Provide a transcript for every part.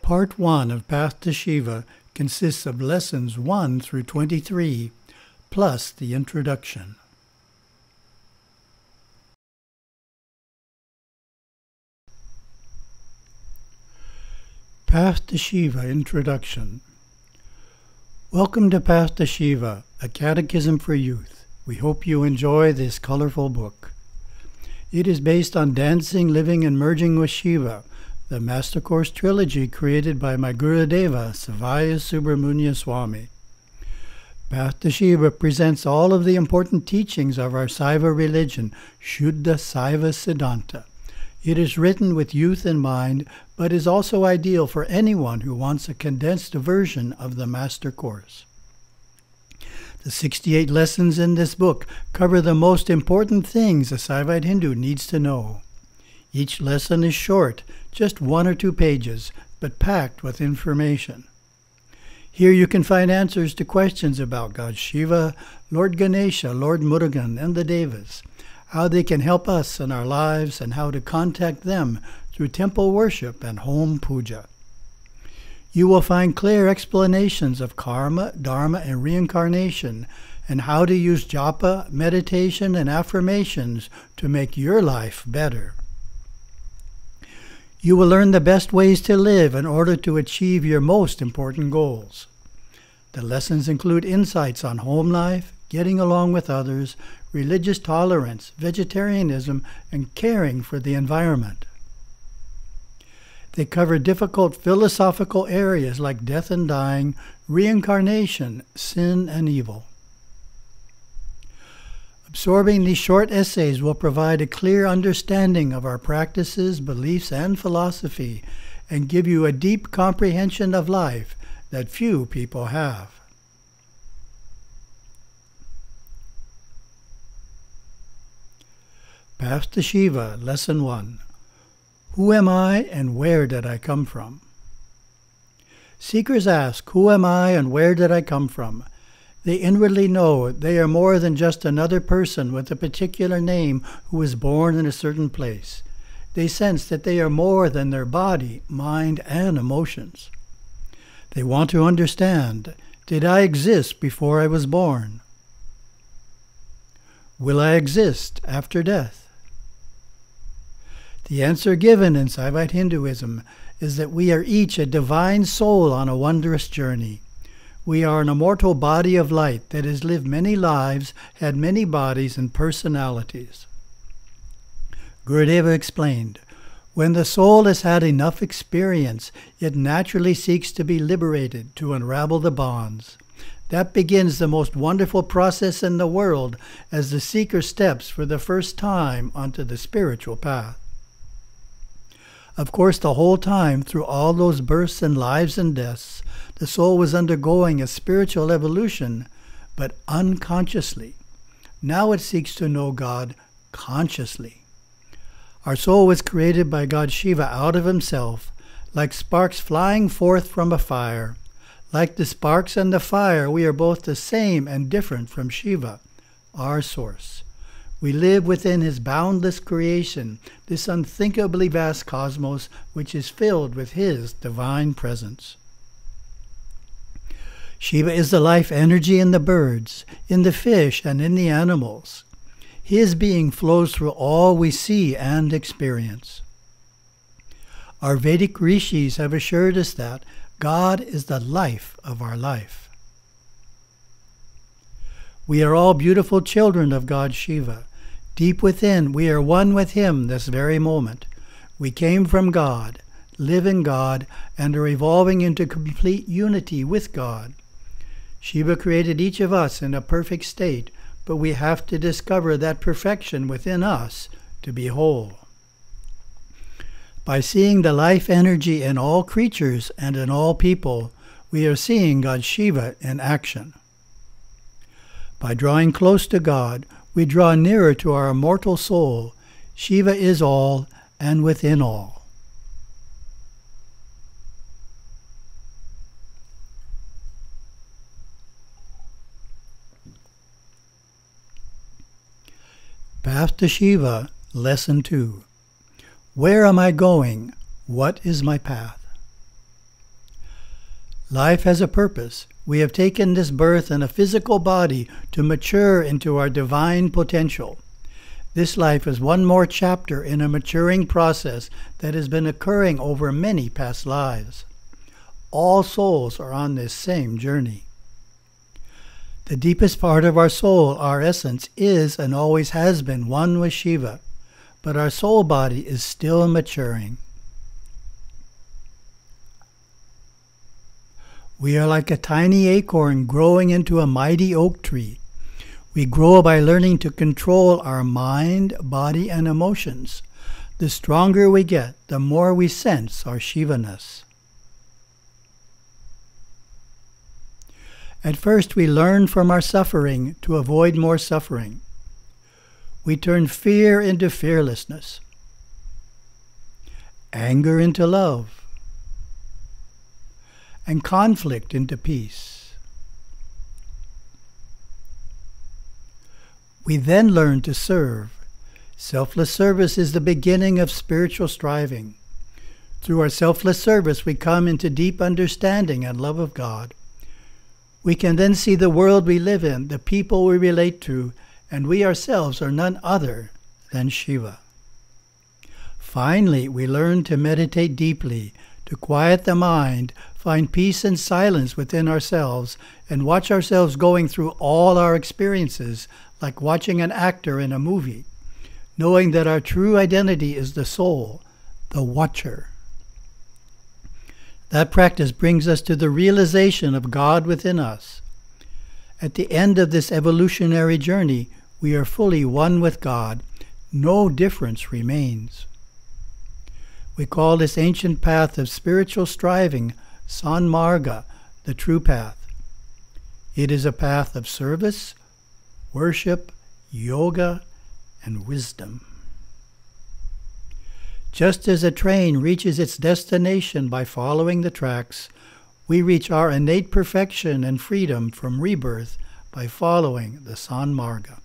Part 1 of Path to Shiva consists of lessons 1 through 23, plus the introduction. Path to Shiva Introduction. Welcome to Path to Shiva, a catechism for youth. We hope you enjoy this colorful book. It is based on Dancing, Living, and Merging with Shiva, the Master Course trilogy created by my Gurudeva, Siva Swami. Path to Shiva presents all of the important teachings of our Siva religion, Shuddha Siva Siddhanta. It is written with youth in mind, but is also ideal for anyone who wants a condensed version of the Master Course. The 68 lessons in this book cover the most important things a Saivite Hindu needs to know. Each lesson is short, just 1 or 2 pages, but packed with information. Here you can find answers to questions about God Shiva, Lord Ganesha, Lord Murugan, and the Devas, how they can help us in our lives, and how to contact them through temple worship and home puja. You will find clear explanations of karma, dharma, and reincarnation, and how to use japa, meditation, and affirmations to make your life better. You will learn the best ways to live in order to achieve your most important goals. The lessons include insights on home life, getting along with others, religious tolerance, vegetarianism, and caring for the environment. They cover difficult philosophical areas like death and dying, reincarnation, sin and evil. Absorbing these short essays will provide a clear understanding of our practices, beliefs, and philosophy, and give you a deep comprehension of life that few people have. Path to Shiva, Lesson 1. Who am I and where did I come from? Seekers ask, who am I and where did I come from? They inwardly know they are more than just another person with a particular name who was born in a certain place. They sense that they are more than their body, mind, and emotions. They want to understand, did I exist before I was born? Will I exist after death? The answer given in Saivite Hinduism is that we are each a divine soul on a wondrous journey. We are an immortal body of light that has lived many lives, had many bodies and personalities. Gurudeva explained, when the soul has had enough experience, it naturally seeks to be liberated, to unravel the bonds. That begins the most wonderful process in the world as the seeker steps for the first time onto the spiritual path. Of course, the whole time, through all those births and lives and deaths, the soul was undergoing a spiritual evolution, but unconsciously. Now it seeks to know God consciously. Our soul was created by God Shiva out of himself, like sparks flying forth from a fire. Like the sparks and the fire, we are both the same and different from Shiva, our source. We live within his boundless creation, this unthinkably vast cosmos which is filled with his divine presence. Shiva is the life energy in the birds, in the fish, and in the animals. His being flows through all we see and experience. Our Vedic rishis have assured us that God is the life of our life. We are all beautiful children of God Shiva. Deep within, we are one with him this very moment. We came from God, live in God, and are evolving into complete unity with God. Shiva created each of us in a perfect state, but we have to discover that perfection within us to be whole. By seeing the life energy in all creatures and in all people, we are seeing God Shiva in action. By drawing close to God, we draw nearer to our immortal soul. Shiva is all and within all. Path to Shiva, Lesson 2. Where am I going? What is my path? Life has a purpose. We have taken this birth in a physical body to mature into our divine potential. This life is one more chapter in a maturing process that has been occurring over many past lives. All souls are on this same journey. The deepest part of our soul, our essence, is and always has been one with Shiva, but our soul body is still maturing. We are like a tiny acorn growing into a mighty oak tree. We grow by learning to control our mind, body, and emotions. The stronger we get, the more we sense our Shivaness. At first, we learn from our suffering to avoid more suffering. We turn fear into fearlessness, anger into love, and conflict into peace. We then learn to serve. Selfless service is the beginning of spiritual striving. Through our selfless service, we come into deep understanding and love of God. We can then see the world we live in, the people we relate to, and we ourselves are none other than Shiva. Finally, we learn to meditate deeply, to quiet the mind, find peace and silence within ourselves, and watch ourselves going through all our experiences like watching an actor in a movie, knowing that our true identity is the soul, the watcher. That practice brings us to the realization of God within us. At the end of this evolutionary journey, we are fully one with God. No difference remains. We call this ancient path of spiritual striving Sanmarga, the true path. It is a path of service, worship, yoga, and wisdom. Just as a train reaches its destination by following the tracks, we reach our innate perfection and freedom from rebirth by following the Sanmarga.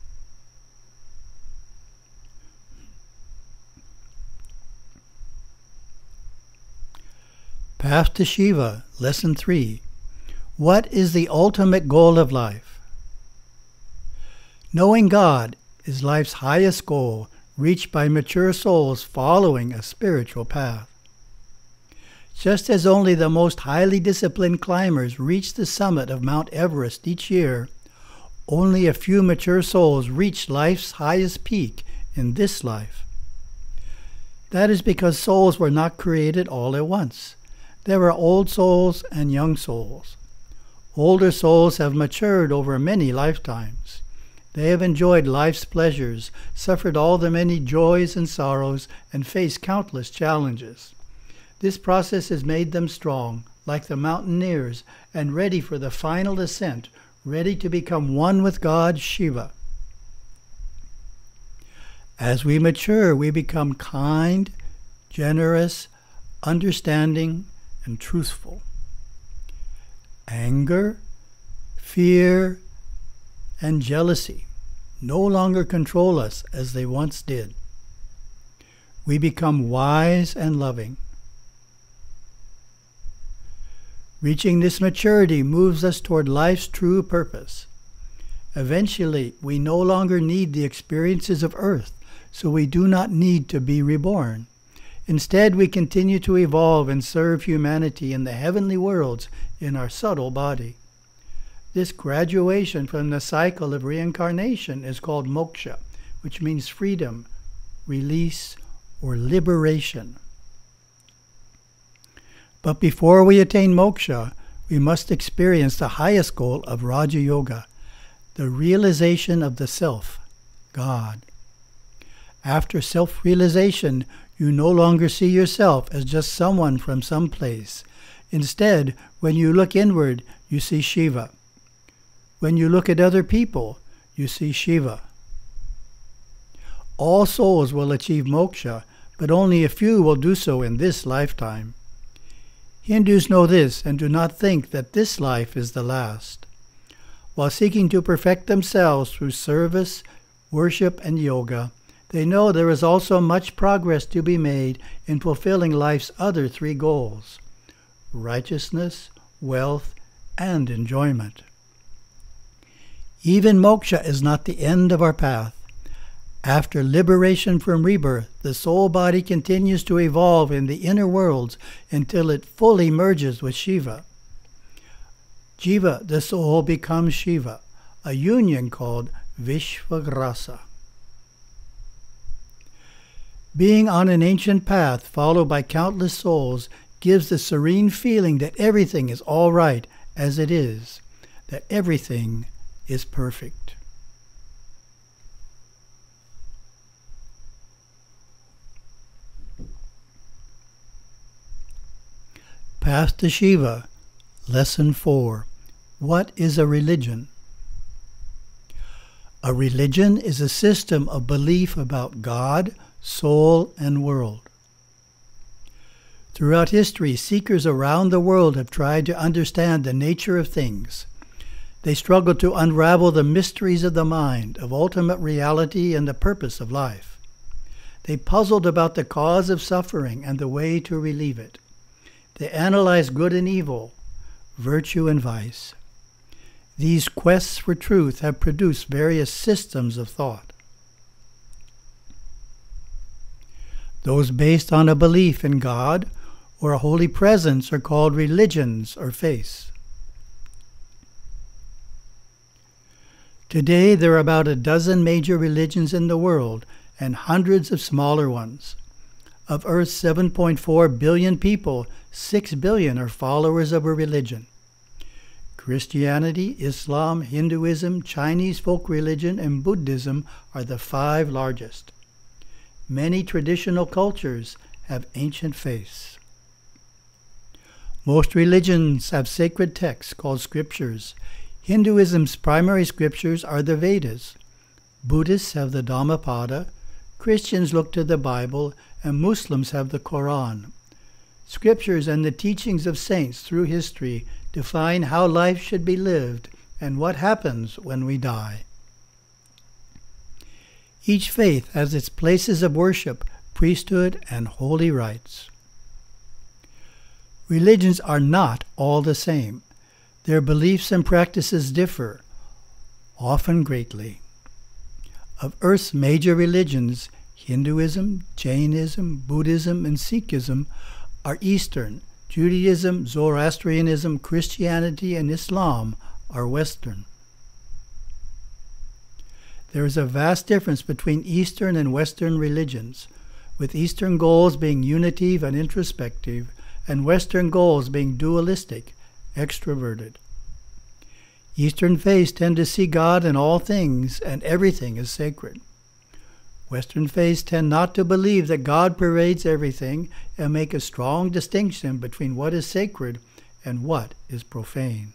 Path to Shiva, Lesson 3. What is the ultimate goal of life? Knowing God is life's highest goal, reached by mature souls following a spiritual path. Just as only the most highly disciplined climbers reach the summit of Mount Everest each year, only a few mature souls reach life's highest peak in this life. That is because souls were not created all at once. There are old souls and young souls. Older souls have matured over many lifetimes. They have enjoyed life's pleasures, suffered all the many joys and sorrows, and faced countless challenges. This process has made them strong, like the mountaineers, and ready for the final ascent, ready to become one with God, Shiva. As we mature, we become kind, generous, understanding, and truthful. Anger, fear, and jealousy no longer control us as they once did. We become wise and loving. Reaching this maturity moves us toward life's true purpose. Eventually, we no longer need the experiences of earth, so we do not need to be reborn. Instead, we continue to evolve and serve humanity in the heavenly worlds in our subtle body. This graduation from the cycle of reincarnation is called moksha, which means freedom, release, or liberation. But before we attain moksha, we must experience the highest goal of Raja Yoga, the realization of the self, God. After self-realization, you no longer see yourself as just someone from some place. Instead, when you look inward, you see Shiva. When you look at other people, you see Shiva. All souls will achieve moksha, but only a few will do so in this lifetime. Hindus know this and do not think that this life is the last. While seeking to perfect themselves through service, worship, and yoga, they know there is also much progress to be made in fulfilling life's other three goals: righteousness, wealth, and enjoyment. Even moksha is not the end of our path. After liberation from rebirth, the soul body continues to evolve in the inner worlds until it fully merges with Shiva. Jiva, the soul, becomes Shiva, a union called Vishvagrasa. Being on an ancient path followed by countless souls gives the serene feeling that everything is all right as it is, that everything is perfect. Path to Shiva, Lesson 4. What is a religion? A religion is a system of belief about God, soul, and world. Throughout history, seekers around the world have tried to understand the nature of things. They struggle to unravel the mysteries of the mind, of ultimate reality and the purpose of life. They puzzled about the cause of suffering and the way to relieve it. They analyzed good and evil, virtue and vice. These quests for truth have produced various systems of thought. Those based on a belief in God or a holy presence are called religions or faiths. Today there are about a dozen major religions in the world and hundreds of smaller ones. Of Earth's 7.4 billion people, 6 billion are followers of a religion. Christianity, Islam, Hinduism, Chinese folk religion, and Buddhism are the 5 largest. Many traditional cultures have ancient faiths. Most religions have sacred texts called scriptures. Hinduism's primary scriptures are the Vedas. Buddhists have the Dhammapada, Christians look to the Bible, and Muslims have the Quran. Scriptures and the teachings of saints through history define how life should be lived and what happens when we die. Each faith has its places of worship, priesthood, and holy rites. Religions are not all the same. Their beliefs and practices differ, often greatly. Of Earth's major religions, Hinduism, Jainism, Buddhism, and Sikhism are Eastern. Judaism, Zoroastrianism, Christianity, and Islam are Western. There is a vast difference between Eastern and Western religions, with Eastern goals being unitive and introspective, and Western goals being dualistic, extroverted. Eastern faiths tend to see God in all things, and everything is sacred. Western faiths tend not to believe that God pervades everything and make a strong distinction between what is sacred and what is profane.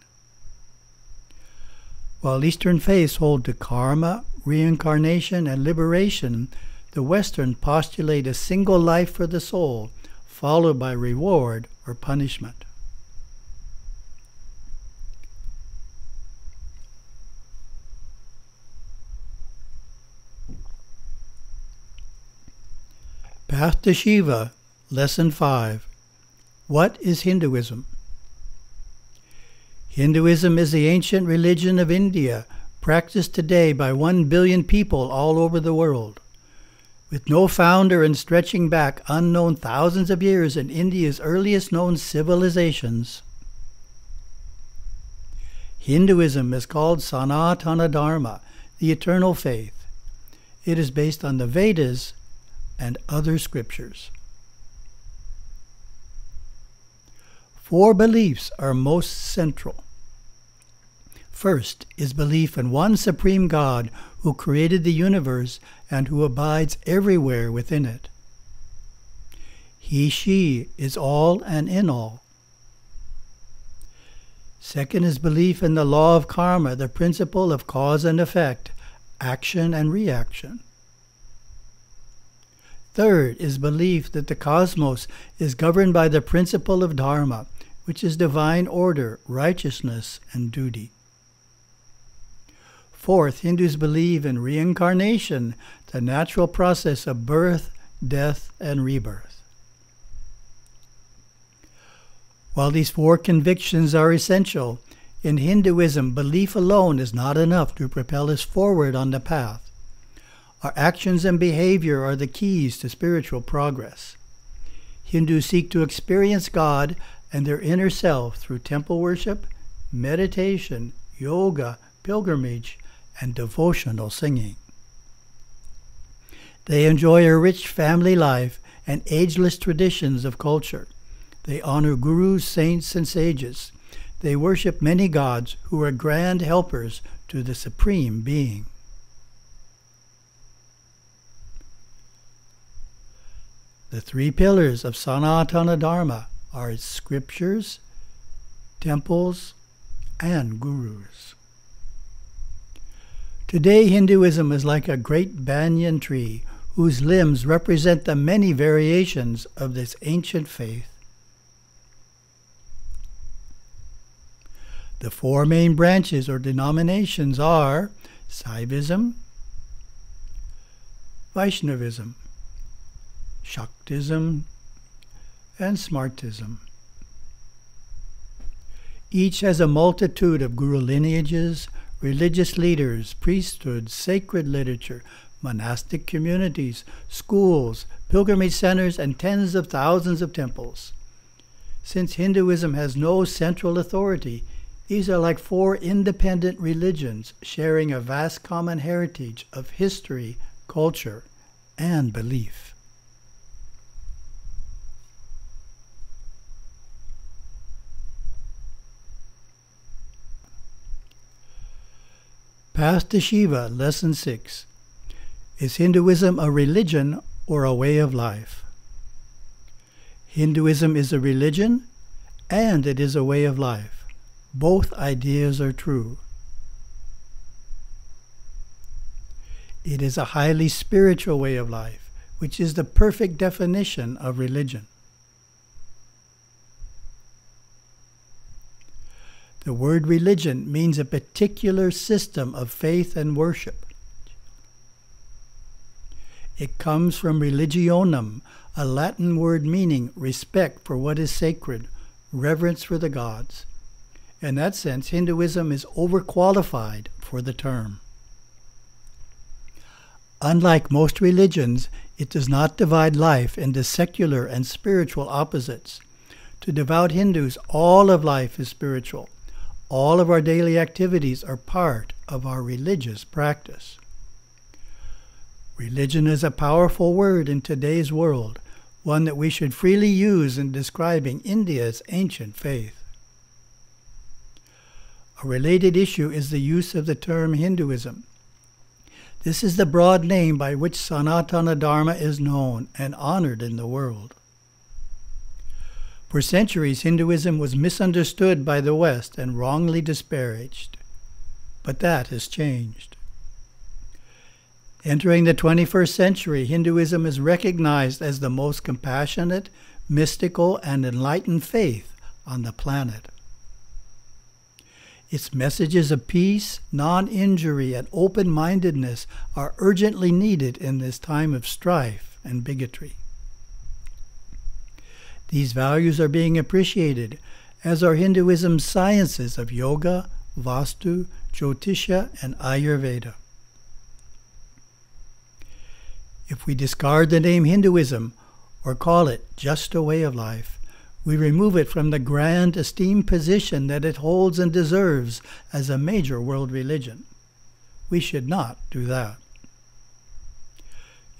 While Eastern faiths hold to karma, reincarnation, and liberation, the Western postulate a single life for the soul, followed by reward or punishment. Path to Shiva, Lesson 5. What is Hinduism? Hinduism is the ancient religion of India, practiced today by 1 billion people all over the world. With no founder and stretching back unknown thousands of years in India's earliest known civilizations. Hinduism is called Sanatana Dharma, the eternal faith. It is based on the Vedas and other scriptures. 4 beliefs are most central. First is belief in one supreme God who created the universe and who abides everywhere within it. He, she is all and in all. Second is belief in the law of karma, the principle of cause and effect, action and reaction. Third is belief that the cosmos is governed by the principle of dharma, which is divine order, righteousness, and duty. Fourth, Hindus believe in reincarnation, the natural process of birth, death, and rebirth. While these four convictions are essential, in Hinduism, belief alone is not enough to propel us forward on the path. Our actions and behavior are the keys to spiritual progress. Hindus seek to experience God and their inner self through temple worship, meditation, yoga, pilgrimage, and devotional singing. They enjoy a rich family life and ageless traditions of culture. They honor gurus, saints, and sages. They worship many gods who are grand helpers to the Supreme Being. The three pillars of Sanatana Dharma are its scriptures, temples, and gurus. Today, Hinduism is like a great banyan tree whose limbs represent the many variations of this ancient faith. The four main branches or denominations are Saivism, Vaishnavism, Shaktism, and Smartism. Each has a multitude of guru lineages, religious leaders, priesthoods, sacred literature, monastic communities, schools, pilgrimage centers, and tens of thousands of temples. Since Hinduism has no central authority, these are like four independent religions sharing a vast common heritage of history, culture, and belief. Path to Shiva, Lesson 6. Is Hinduism a religion or a way of life? Hinduism is a religion and it is a way of life. Both ideas are true. It is a highly spiritual way of life, which is the perfect definition of religion. The word religion means a particular system of faith and worship. It comes from religionum, a Latin word meaning respect for what is sacred, reverence for the gods. In that sense, Hinduism is overqualified for the term. Unlike most religions, it does not divide life into secular and spiritual opposites. To devout Hindus, all of life is spiritual. All of our daily activities are part of our religious practice. Religion is a powerful word in today's world, one that we should freely use in describing India's ancient faith. A related issue is the use of the term Hinduism. This is the broad name by which Sanatana Dharma is known and honored in the world. For centuries, Hinduism was misunderstood by the West and wrongly disparaged. But that has changed. Entering the 21st century, Hinduism is recognized as the most compassionate, mystical, and enlightened faith on the planet. Its messages of peace, non-injury, and open-mindedness are urgently needed in this time of strife and bigotry. These values are being appreciated, as are Hinduism's sciences of yoga, vastu, jyotisha, and Ayurveda. If we discard the name Hinduism, or call it just a way of life, we remove it from the grand esteemed position that it holds and deserves as a major world religion. We should not do that.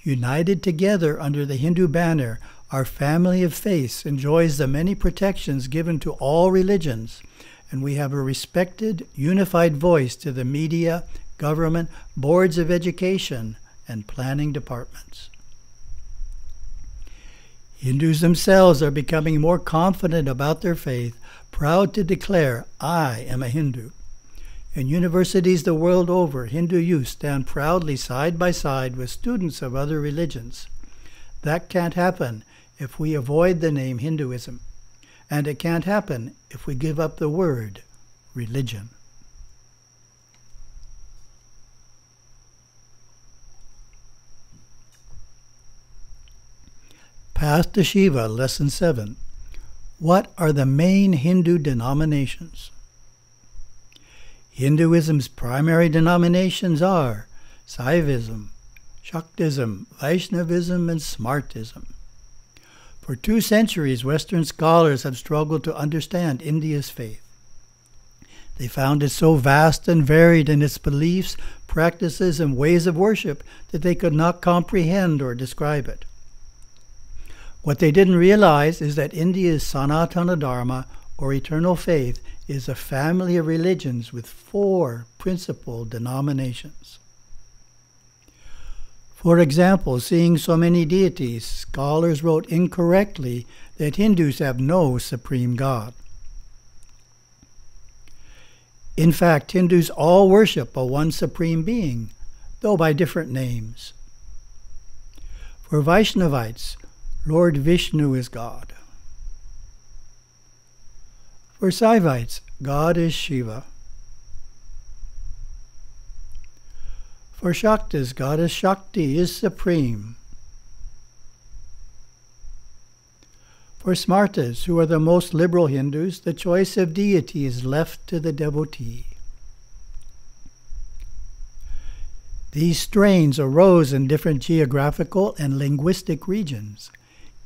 United together under the Hindu banner, our family of faiths enjoys the many protections given to all religions, and we have a respected, unified voice to the media, government, boards of education, and planning departments. Hindus themselves are becoming more confident about their faith, proud to declare, "I am a Hindu." In universities the world over, Hindu youth stand proudly side by side with students of other religions. That can't happen if we avoid the name Hinduism, and it can't happen if we give up the word religion. Path to Shiva, Lesson 7. What are the main Hindu denominations? Hinduism's primary denominations are Shaivism, Shaktism, Vaishnavism, and Smartism. For 2 centuries, Western scholars have struggled to understand India's faith. They found it so vast and varied in its beliefs, practices, and ways of worship that they could not comprehend or describe it. What they didn't realize is that India's Sanatana Dharma, or eternal faith, is a family of religions with 4 principal denominations. For example, seeing so many deities, scholars wrote incorrectly that Hindus have no supreme God. In fact, Hindus all worship a one supreme being, though by different names. For Vaishnavites, Lord Vishnu is God. For Saivites, God is Shiva. For Shaktas, Goddess Shakti is supreme. For Smartas, who are the most liberal Hindus, the choice of deity is left to the devotee. These strains arose in different geographical and linguistic regions.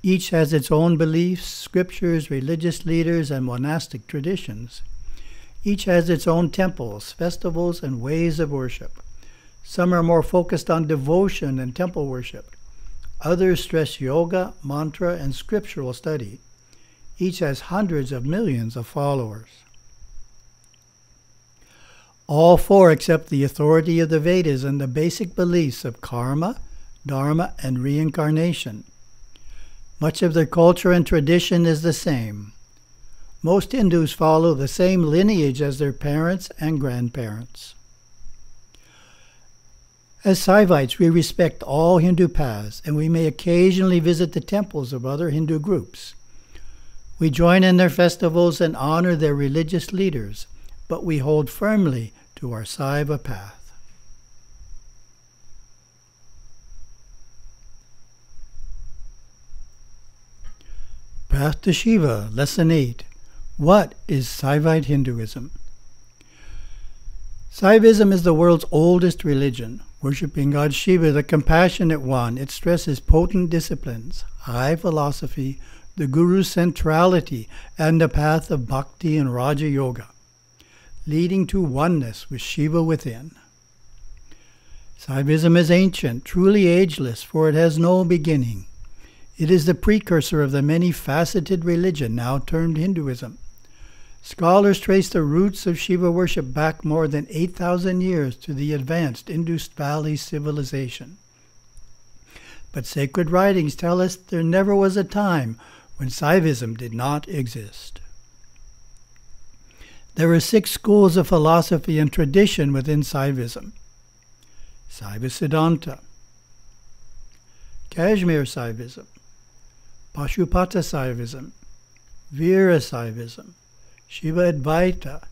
Each has its own beliefs, scriptures, religious leaders, and monastic traditions. Each has its own temples, festivals, and ways of worship. Some are more focused on devotion and temple worship. Others stress yoga, mantra, and scriptural study. Each has hundreds of millions of followers. All 4 accept the authority of the Vedas and the basic beliefs of karma, dharma, and reincarnation. Much of their culture and tradition is the same. Most Hindus follow the same lineage as their parents and grandparents. As Saivites, we respect all Hindu paths, and we may occasionally visit the temples of other Hindu groups. We join in their festivals and honor their religious leaders, but we hold firmly to our Saiva path. Path to Shiva, Lesson 8. What is Saivite Hinduism? Saivism is the world's oldest religion. Worshipping God Shiva, the compassionate one, it stresses potent disciplines, high philosophy, the Guru's centrality, and the path of bhakti and Raja Yoga, leading to oneness with Shiva within. Saivism is ancient, truly ageless, for it has no beginning. It is the precursor of the many-faceted religion now termed Hinduism. Scholars trace the roots of Shiva worship back more than 8,000 years to the advanced Indus Valley civilization. But sacred writings tell us there never was a time when Saivism did not exist. There are 6 schools of philosophy and tradition within Saivism. Saiva Siddhanta, Kashmir Saivism, Pashupata Saivism, Vira Saivism, Shiva Advaita,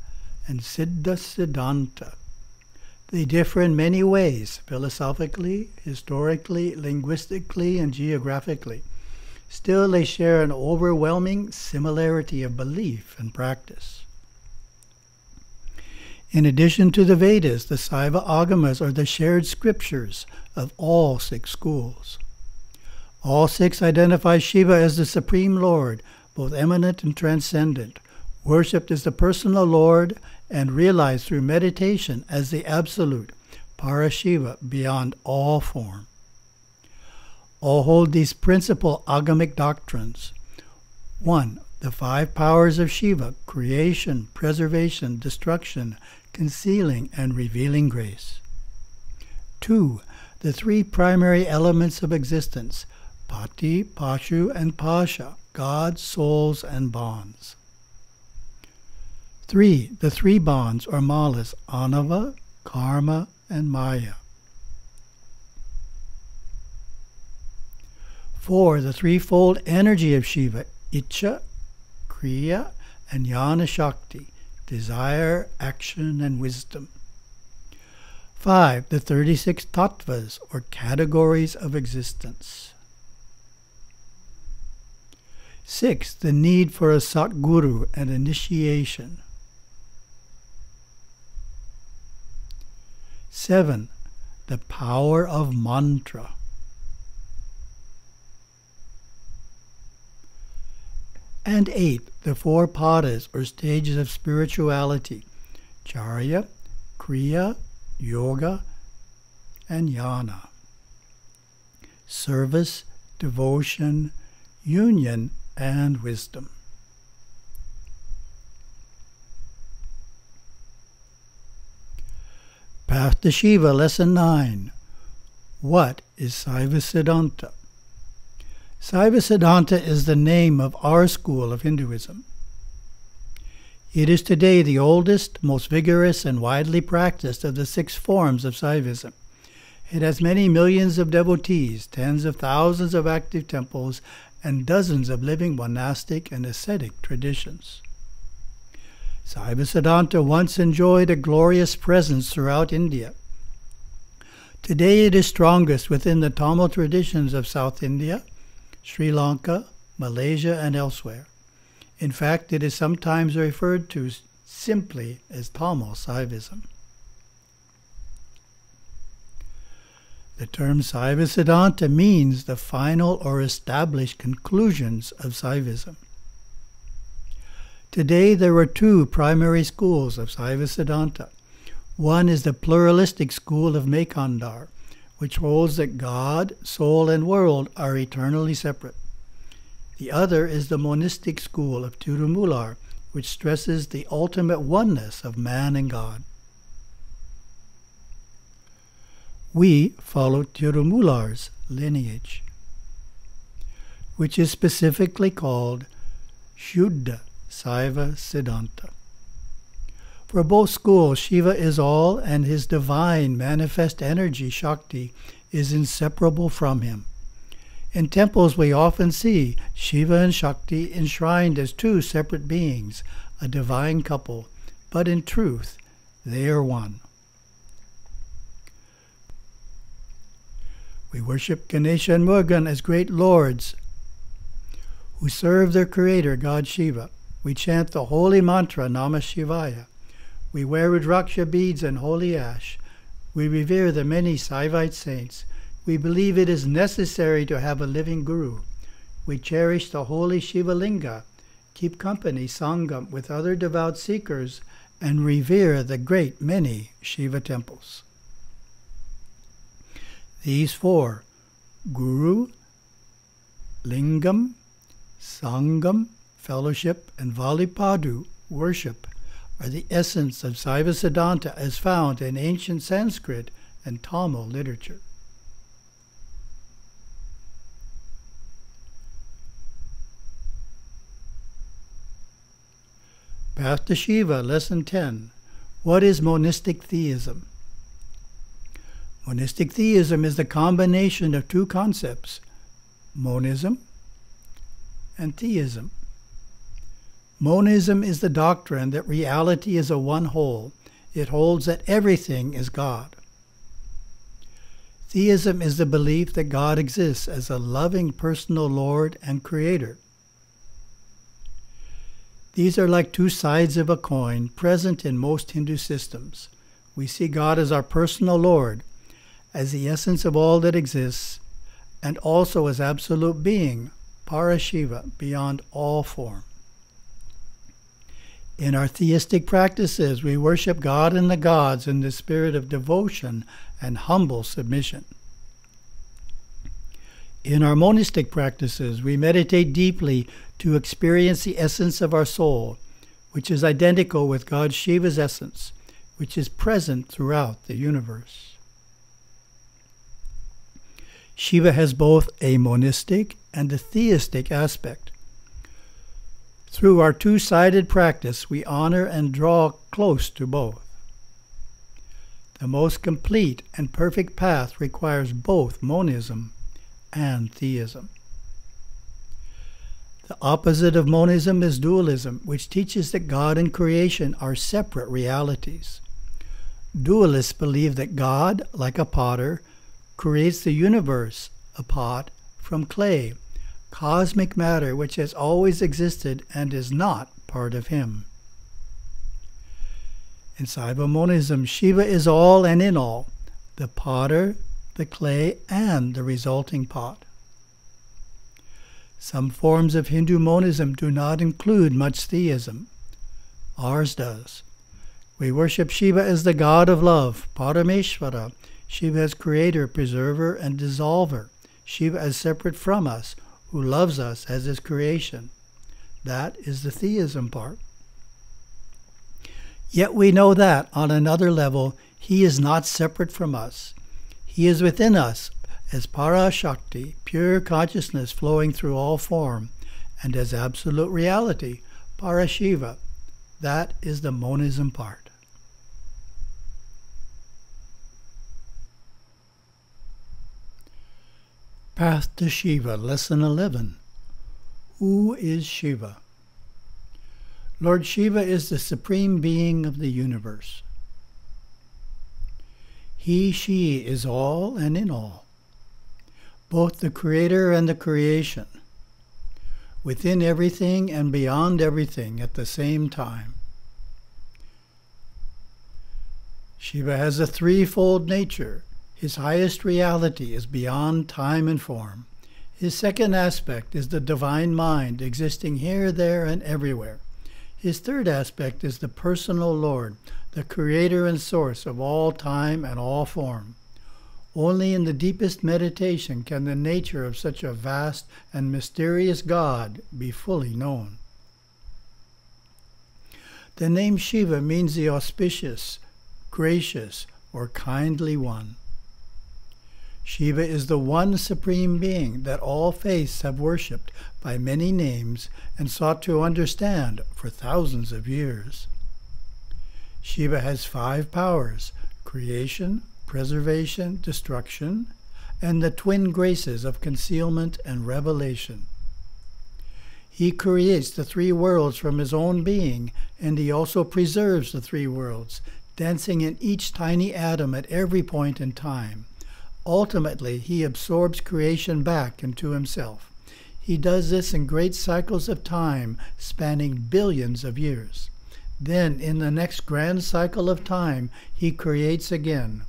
and Siddha Siddhanta. They differ in many ways, philosophically, historically, linguistically, and geographically. Still, they share an overwhelming similarity of belief and practice. In addition to the Vedas, the Saiva Agamas are the shared scriptures of all 6 schools. All 6 identify Shiva as the Supreme Lord, both eminent and transcendent, worshipped as the personal Lord, and realized through meditation as the absolute, Parashiva, beyond all form. All hold these principal agamic doctrines. 1. The 5 powers of Shiva: creation, preservation, destruction, concealing, and revealing grace. 2. The 3 primary elements of existence: Pati, Pashu, and Pasha, gods, souls, and bonds. 3. The 3 bonds or malas: Anava, Karma, and Maya. 4. The threefold energy of Shiva: Icha, Kriya, and Jnana Shakti, desire, action, and wisdom. 5. The 36 tattvas, or categories of existence. 6. The need for a Satguru and initiation. 7. The power of mantra. 8. The 4 padas, or stages of spirituality: Charya, Kriya, Yoga, and Jnana. Service, devotion, union, and wisdom. Path to Shiva, Lesson 9. What is Siva Siddhanta? Siva Siddhanta is the name of our school of Hinduism. It is today the oldest, most vigorous, and widely practiced of the 6 forms of Saivism. It has many millions of devotees, tens of thousands of active temples, and dozens of living monastic and ascetic traditions. Siva Siddhanta once enjoyed a glorious presence throughout India. Today it is strongest within the Tamil traditions of South India, Sri Lanka, Malaysia, and elsewhere. In fact, it is sometimes referred to simply as Tamil Saivism. The term Siva Siddhanta means the final or established conclusions of Saivism. Today there are 2 primary schools of Siva Siddhanta. One is the pluralistic school of Mekandar, which holds that God, soul, and world are eternally separate. The other is the monistic school of Tirumular, which stresses the ultimate oneness of man and God. We follow Tirumular's lineage, which is specifically called Shuddha Saiva Siddhanta. For both schools, Shiva is all, and his divine manifest energy, Shakti, is inseparable from him. In temples we often see Shiva and Shakti enshrined as 2 separate beings, a divine couple, but in truth they are one. We worship Ganesha and Murugan as great lords who serve their creator, God Shiva. We chant the holy mantra, Namah Shivaya. We wear Rudraksha beads and holy ash. We revere the many Saivite saints. We believe it is necessary to have a living guru. We cherish the holy Shiva Linga, keep company, Sangam, with other devout seekers, and revere the great many Shiva temples. These 4, Guru, Lingam, Sangam, fellowship, and Valipadu, worship, are the essence of Siva Siddhanta as found in ancient Sanskrit and Tamil literature. Path to Shiva, Lesson 10. What is monistic theism? Monistic theism is the combination of 2 concepts, monism and theism. Monism is the doctrine that reality is a one whole. It holds that everything is God. Theism is the belief that God exists as a loving personal Lord and Creator. These are like 2 sides of a coin present in most Hindu systems. We see God as our personal Lord, as the essence of all that exists, and also as absolute being, Parashiva, beyond all form. In our theistic practices, we worship God and the gods in the spirit of devotion and humble submission. In our monistic practices, we meditate deeply to experience the essence of our soul, which is identical with God Shiva's essence, which is present throughout the universe. Shiva has both a monistic and a theistic aspect. Through our 2-sided practice, we honor and draw close to both. The most complete and perfect path requires both monism and theism. The opposite of monism is dualism, which teaches that God and creation are separate realities. Dualists believe that God, like a potter, creates the universe, a pot, from clay, cosmic matter which has always existed and is not part of him. In Siva Monism, Shiva is all and in all, the potter, the clay, and the resulting pot. Some forms of Hindu monism do not include much theism. Ours does. We worship Shiva as the god of love, Parameshvara, Shiva as creator, preserver, and dissolver, Shiva as separate from us, who loves us as his creation. That is the theism part. Yet we know that, on another level, he is not separate from us. He is within us as Parashakti, pure consciousness flowing through all form, and as absolute reality, Parashiva. That is the monism part. Path to Shiva, Lesson 11. Who is Shiva? Lord Shiva is the supreme being of the universe. He, she is all and in all, both the creator and the creation, within everything and beyond everything at the same time. Shiva has a threefold nature. His highest reality is beyond time and form. His second aspect is the divine mind, existing here, there, and everywhere. His third aspect is the personal Lord, the creator and source of all time and all form. Only in the deepest meditation can the nature of such a vast and mysterious God be fully known. The name Shiva means the auspicious, gracious, or kindly one. Shiva is the one supreme being that all faiths have worshipped by many names and sought to understand for thousands of years. Shiva has 5 powers: creation, preservation, destruction, and the twin graces of concealment and revelation. He creates the 3 worlds from his own being, and he also preserves the 3 worlds, dancing in each tiny atom at every point in time. Ultimately, he absorbs creation back into himself. He does this in great cycles of time, spanning billions of years. Then, in the next grand cycle of time, he creates again.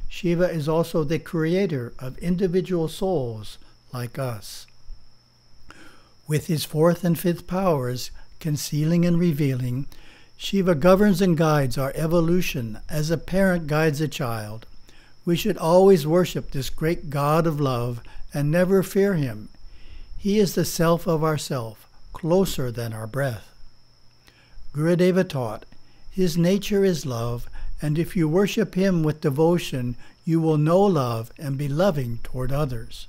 Shiva is also the creator of individual souls like us. With his 4th and 5th powers, concealing and revealing, Shiva governs and guides our evolution as a parent guides a child. We should always worship this great God of love and never fear him. He is the self of ourself, closer than our breath. Gurudeva taught, his nature is love, and if you worship him with devotion, you will know love and be loving toward others.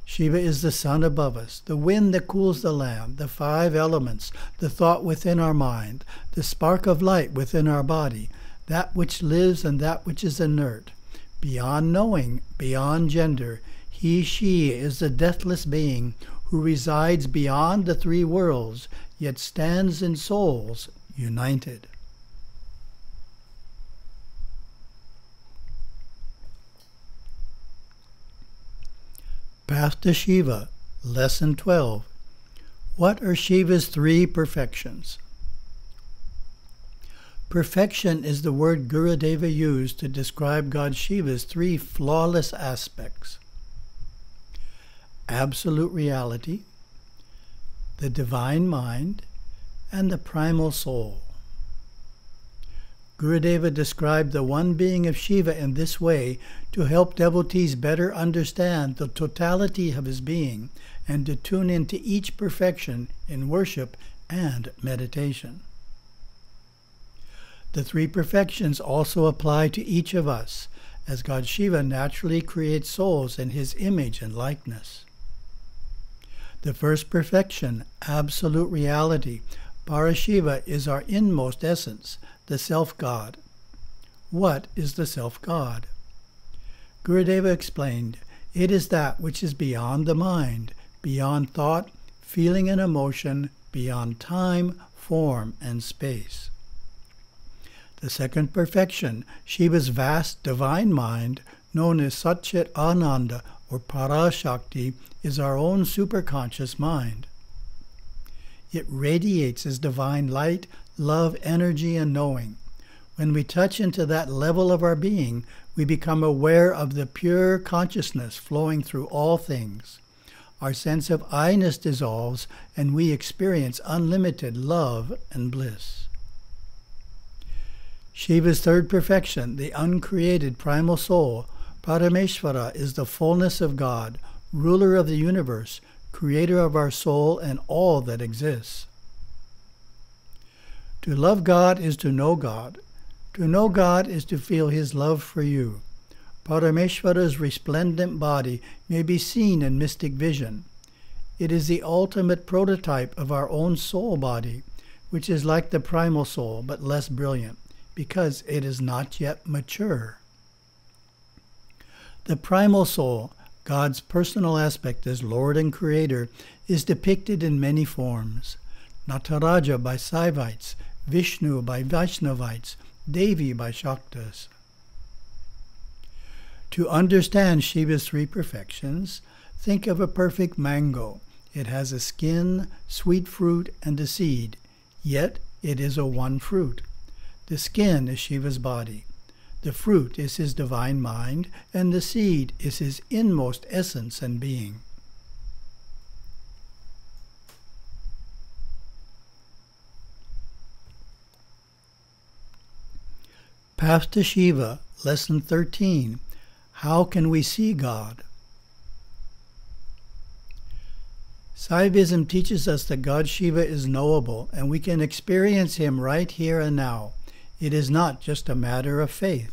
Shiva is the sun above us, the wind that cools the land, the 5 elements, the thought within our mind, the spark of light within our body, that which lives and that which is inert. Beyond knowing, beyond gender, he, she is the deathless being who resides beyond the 3 worlds, yet stands in souls united. Path to Shiva, Lesson 12. What are Shiva's 3 perfections? Perfection is the word Gurudeva used to describe God Shiva's 3 flawless aspects: absolute reality, the divine mind, and the primal soul. Gurudeva described the one being of Shiva in this way to help devotees better understand the totality of his being and to tune into each perfection in worship and meditation. The 3 perfections also apply to each of us, as God Shiva naturally creates souls in his image and likeness. The first perfection, absolute reality, Parashiva, is our inmost essence, the self-God. What is the self-God? Gurudeva explained, it is that which is beyond the mind, beyond thought, feeling and emotion, beyond time, form, and space. The second perfection, Shiva's vast divine mind, known as Satchit Ananda, or Parashakti, is our own superconscious mind. It radiates as divine light, love, energy, and knowing. When we touch into that level of our being, we become aware of the pure consciousness flowing through all things. Our sense of I-ness dissolves, and we experience unlimited love and bliss. Shiva's third perfection, the uncreated primal soul, Parameshvara, is the fullness of God, ruler of the universe, creator of our soul and all that exists. To love God is to know God. To know God is to feel His love for you. Parameshvara's resplendent body may be seen in mystic vision. It is the ultimate prototype of our own soul body, which is like the primal soul but less brilliant, because it is not yet mature. The primal soul, God's personal aspect as Lord and Creator, is depicted in many forms. Nataraja by Saivites, Vishnu by Vaishnavites, Devi by Shaktas. To understand Shiva's three perfections, think of a perfect mango. It has a skin, sweet fruit, and a seed, yet it is a one fruit. The skin is Shiva's body. The fruit is his divine mind, and the seed is his inmost essence and being. Path to Shiva, Lesson 13. How can we see God? Saivism teaches us that God Shiva is knowable, and we can experience Him right here and now. It is not just a matter of faith.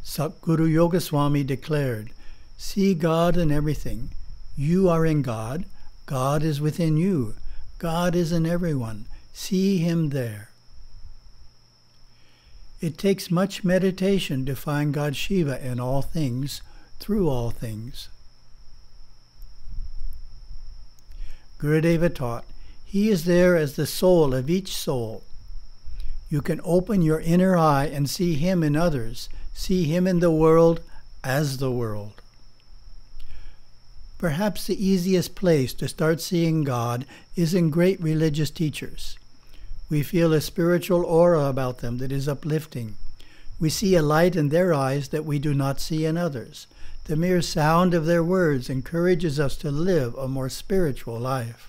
Satguru Yogaswami declared, "See God in everything. You are in God. God is within you. God is in everyone. See Him there." It takes much meditation to find God Shiva in all things, through all things. Gurudeva taught, He is there as the soul of each soul. You can open your inner eye and see Him in others, see Him in the world as the world. Perhaps the easiest place to start seeing God is in great religious teachers. We feel a spiritual aura about them that is uplifting. We see a light in their eyes that we do not see in others. The mere sound of their words encourages us to live a more spiritual life.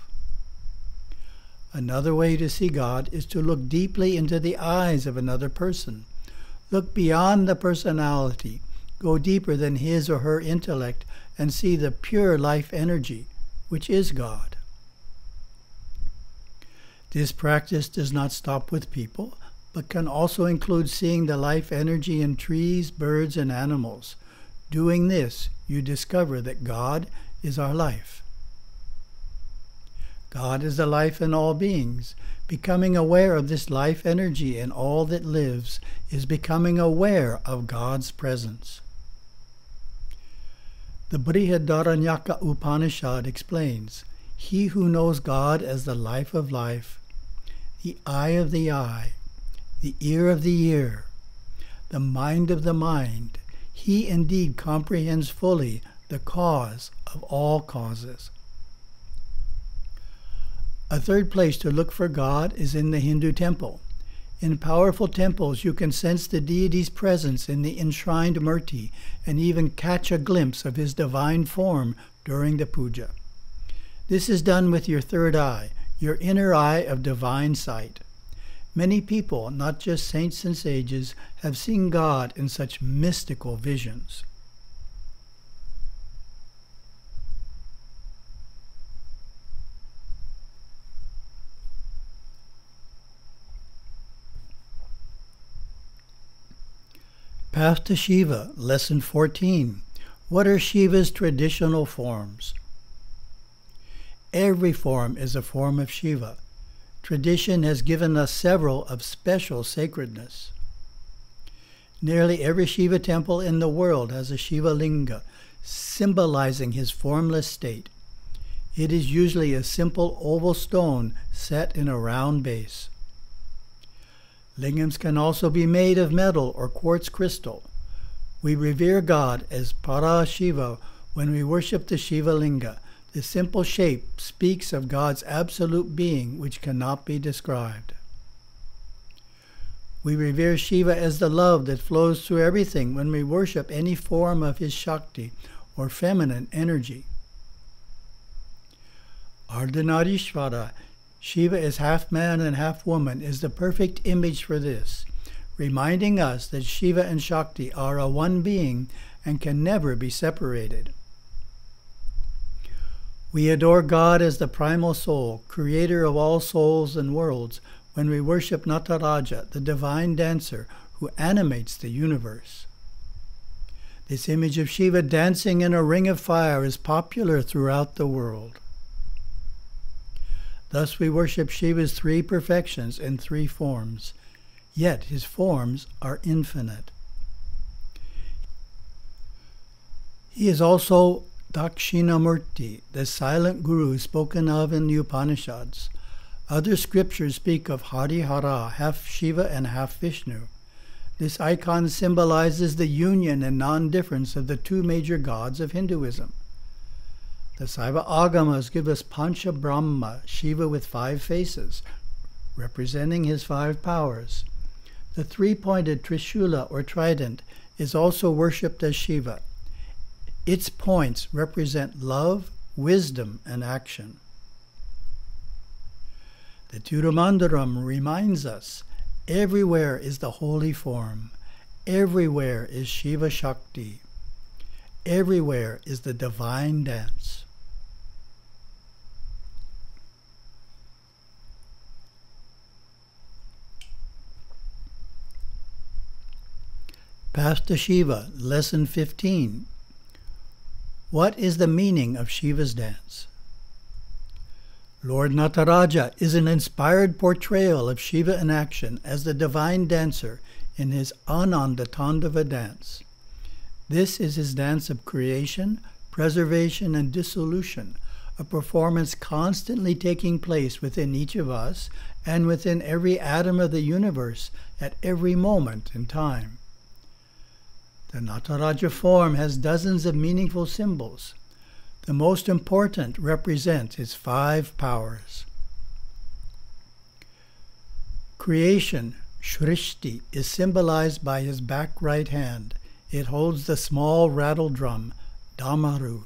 Another way to see God is to look deeply into the eyes of another person. Look beyond the personality, go deeper than his or her intellect, and see the pure life energy, which is God. This practice does not stop with people, but can also include seeing the life energy in trees, birds, and animals. Doing this, you discover that God is our life. God is the life in all beings. Becoming aware of this life energy in all that lives is becoming aware of God's presence. The Brihadaranyaka Upanishad explains, He who knows God as the life of life, the eye of the eye, the ear of the ear, the mind of the mind, he indeed comprehends fully the cause of all causes. A third place to look for God is in the Hindu temple. In powerful temples, you can sense the deity's presence in the enshrined murti and even catch a glimpse of his divine form during the puja. This is done with your third eye, your inner eye of divine sight. Many people, not just saints and sages, have seen God in such mystical visions. Path to Shiva, Lesson 14. What are Shiva's traditional forms? Every form is a form of Shiva. Tradition has given us several of special sacredness. Nearly every Shiva temple in the world has a Shiva Linga, symbolizing his formless state. It is usually a simple oval stone set in a round base. Lingams can also be made of metal or quartz crystal. We revere God as Para Shiva when we worship the Shiva Linga. The simple shape speaks of God's absolute being which cannot be described. We revere Shiva as the love that flows through everything when we worship any form of his Shakti or feminine energy. Ardhanarishvara, Shiva is half man and half woman, is the perfect image for this, reminding us that Shiva and Shakti are a one being and can never be separated. We adore God as the primal soul, creator of all souls and worlds, when we worship Nataraja, the divine dancer who animates the universe. This image of Shiva dancing in a ring of fire is popular throughout the world. Thus we worship Shiva's three perfections in three forms, yet his forms are infinite. He is also Dakshinamurti, the silent guru spoken of in the Upanishads. Other scriptures speak of Harihara, half Shiva and half Vishnu. This icon symbolizes the union and non-difference of the two major gods of Hinduism. The Saiva Agamas give us Pancha Brahma, Shiva with 5 faces, representing his 5 powers. The three-pointed Trishula or trident is also worshipped as Shiva. Its points represent love, wisdom, and action. The Tirumandaram reminds us, everywhere is the holy form, everywhere is Shiva Shakti, everywhere is the divine dance. Path to Shiva, Lesson 15. What is the meaning of Shiva's dance? Lord Nataraja is an inspired portrayal of Shiva in action as the divine dancer in his Ananda Tandava dance. This is his dance of creation, preservation, and dissolution, a performance constantly taking place within each of us and within every atom of the universe at every moment in time. The Nataraja form has dozens of meaningful symbols. The most important represent his 5 powers. Creation, Shrishti, is symbolized by his back right hand. It holds the small rattle drum, Damaru,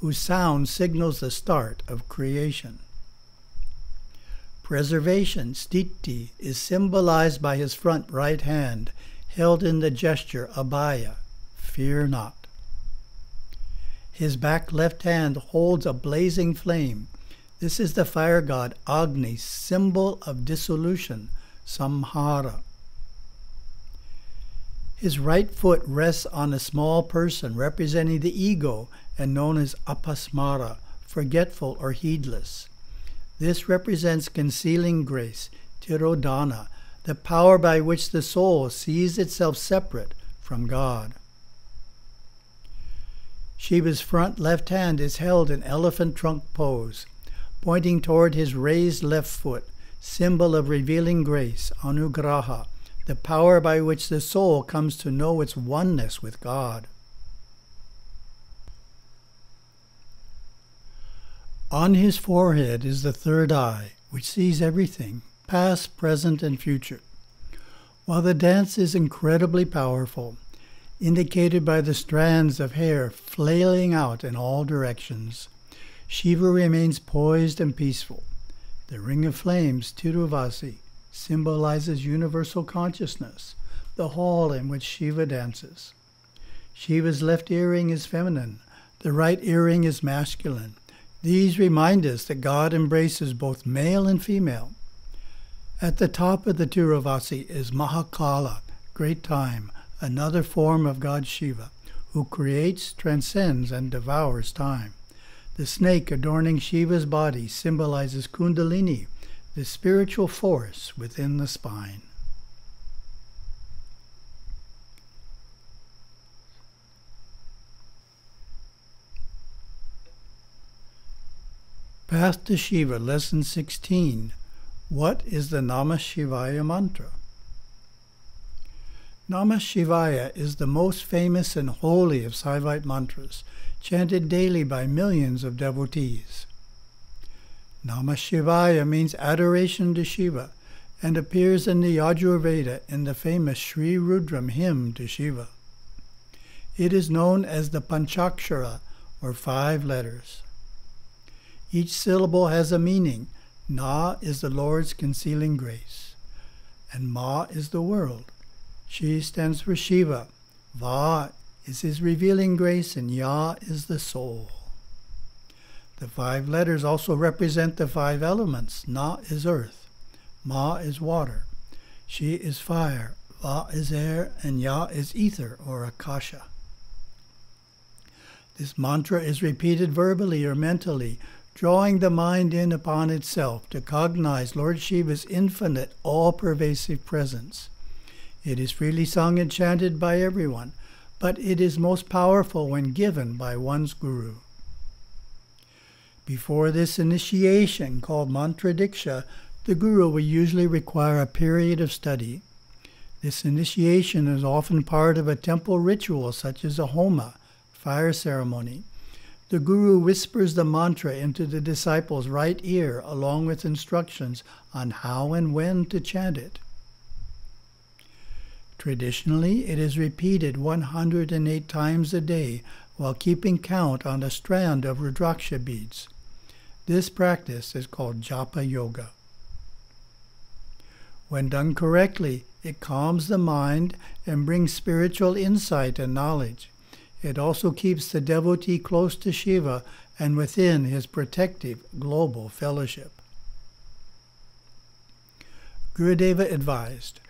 whose sound signals the start of creation. Preservation, Stiti, is symbolized by his front right hand, held in the gesture Abhaya, fear not. His back left hand holds a blazing flame. This is the fire god Agni, symbol of dissolution, Samhara. His right foot rests on a small person representing the ego and known as Apasmara, forgetful or heedless. This represents concealing grace, Tirodhana, the power by which the soul sees itself separate from God. Shiva's front left hand is held in elephant trunk pose, pointing toward his raised left foot, symbol of revealing grace, Anugraha, the power by which the soul comes to know its oneness with God. On his forehead is the third eye, which sees everything, past, present, and future. While the dance is incredibly powerful, indicated by the strands of hair flailing out in all directions, Shiva remains poised and peaceful. The ring of flames, Tiruvasi, symbolizes universal consciousness, the hall in which Shiva dances. Shiva's left earring is feminine, the right earring is masculine. These remind us that God embraces both male and female. At the top of the Tiruvasi is Mahakala, great time, another form of God Shiva, who creates, transcends, and devours time. The snake adorning Shiva's body symbolizes Kundalini, the spiritual force within the spine. Path to Shiva, Lesson 16. What is the Namah Shivaya mantra? Namah Shivaya is the most famous and holy of Saivite mantras, chanted daily by millions of devotees. Namah Shivaya means adoration to Shiva and appears in the Yajurveda in the famous Sri Rudram hymn to Shiva. It is known as the Panchakshara, or 5 letters. Each syllable has a meaning. Na is the Lord's concealing grace, and Ma is the world. Shi stands for Shiva. Va is his revealing grace, and Ya is the soul. The 5 letters also represent the 5 elements. Na is earth, Ma is water, Shi is fire, Va is air, and Ya is ether, or Akasha. This mantra is repeated verbally or mentally, drawing the mind in upon itself to cognize Lord Shiva's infinite, all-pervasive presence. It is freely sung and chanted by everyone, but it is most powerful when given by one's guru. Before this initiation, called mantra diksha, the guru will usually require a period of study. This initiation is often part of a temple ritual such as a homa, fire ceremony. The guru whispers the mantra into the disciple's right ear along with instructions on how and when to chant it. Traditionally, it is repeated 108 times a day while keeping count on a strand of Rudraksha beads. This practice is called japa yoga. When done correctly, it calms the mind and brings spiritual insight and knowledge. It also keeps the devotee close to Shiva and within his protective global fellowship. Gurudeva advised,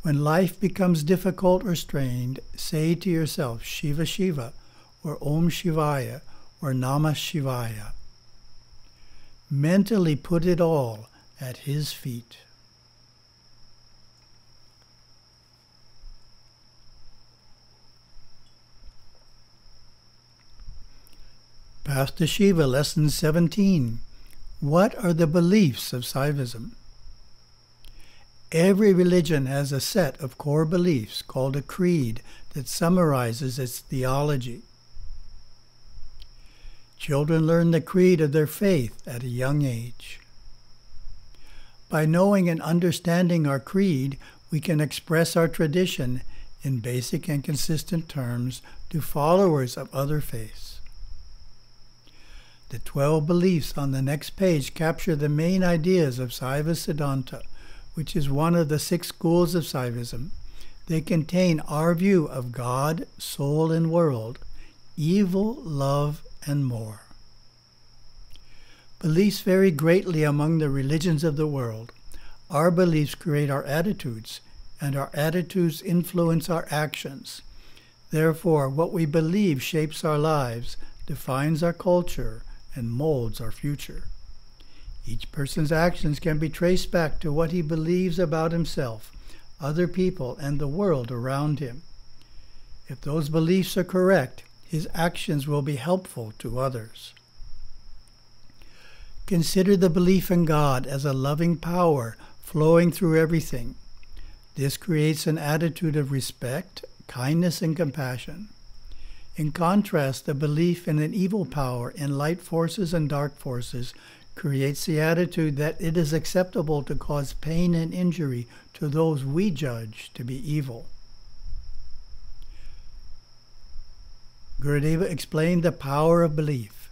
when life becomes difficult or strained, say to yourself Shiva Shiva, or Om Shivaya, or Namah Shivaya. Mentally put it all at his feet. Path to Shiva, Lesson 17. What are the beliefs of Saivism? Every religion has a set of core beliefs called a creed that summarizes its theology. Children learn the creed of their faith at a young age. By knowing and understanding our creed, we can express our tradition in basic and consistent terms to followers of other faiths. The 12 beliefs on the next page capture the main ideas of Saiva Siddhanta, which is one of the 6 schools of Saivism. They contain our view of God, soul, and world, evil, love, and more. Beliefs vary greatly among the religions of the world. Our beliefs create our attitudes, and our attitudes influence our actions. Therefore, what we believe shapes our lives, defines our culture, and molds our future. Each person's actions can be traced back to what he believes about himself, other people, and the world around him. If those beliefs are correct, his actions will be helpful to others. Consider the belief in God as a loving power flowing through everything. This creates an attitude of respect, kindness, and compassion. In contrast, the belief in an evil power in light forces and dark forces creates the attitude that it is acceptable to cause pain and injury to those we judge to be evil. Gurudeva explained the power of belief.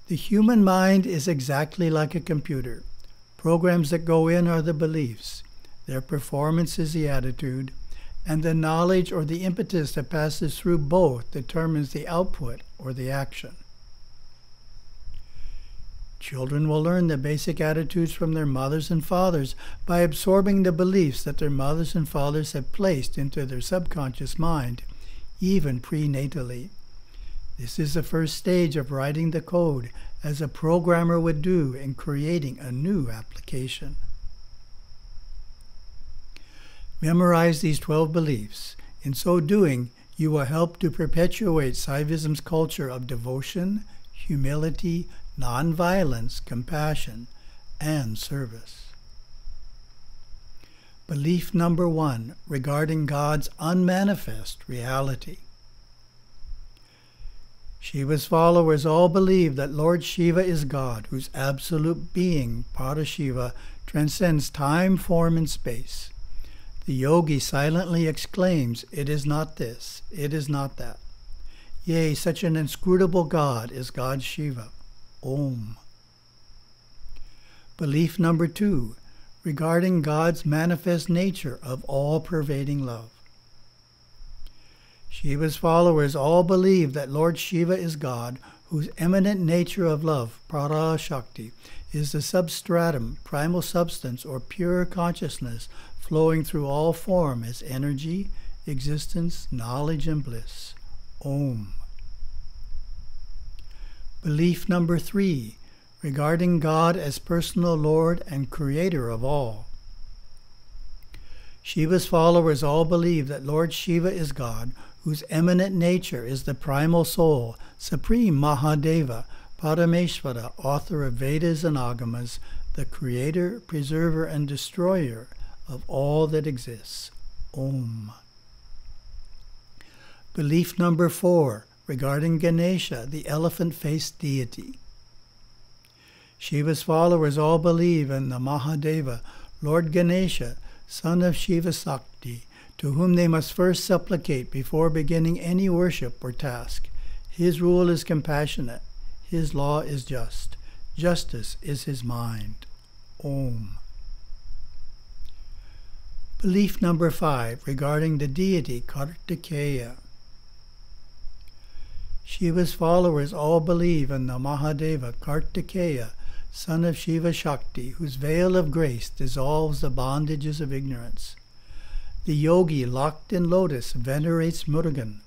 The human mind is exactly like a computer. Programs that go in are the beliefs. Their performance is the attitude, and the knowledge or the impetus that passes through both determines the output or the action. Children will learn the basic attitudes from their mothers and fathers by absorbing the beliefs that their mothers and fathers have placed into their subconscious mind, even prenatally. This is the first stage of writing the code, as a programmer would do in creating a new application. Memorize these 12 beliefs. In so doing, you will help to perpetuate Saivism's culture of devotion, humility, nonviolence, compassion, and service. Belief number 1, regarding God's unmanifest reality. Shiva's followers all believe that Lord Shiva is God, whose absolute being, Parashiva, transcends time, form, and space. The yogi silently exclaims, "It is not this, it is not that." Yea, such an inscrutable God is God Shiva. Om. Belief number 2, regarding God's manifest nature of all-pervading love. Shiva's followers all believe that Lord Shiva is God, whose eminent nature of love, Parashakti, is the substratum, primal substance, or pure consciousness flowing through all form as energy, existence, knowledge, and bliss. Om. Belief number 3, regarding God as personal Lord and Creator of all. Shiva's followers all believe that Lord Shiva is God, whose eminent nature is the primal soul, supreme Mahadeva, Parameshvara, author of Vedas and Agamas, the creator, preserver, and destroyer of all that exists. Om. Belief number 4, regarding Ganesha, the elephant-faced deity. Shiva's followers all believe in the Mahadeva, Lord Ganesha, son of Shiva Sakti, to whom they must first supplicate before beginning any worship or task. His rule is compassionate. His law is just. Justice is his mind. Om. Belief number 5, regarding the deity Kartikeya. Shiva's followers all believe in the Mahadeva Kartikeya, son of Shiva Shakti, whose veil of grace dissolves the bondages of ignorance. The yogi, locked in lotus, venerates Murugan.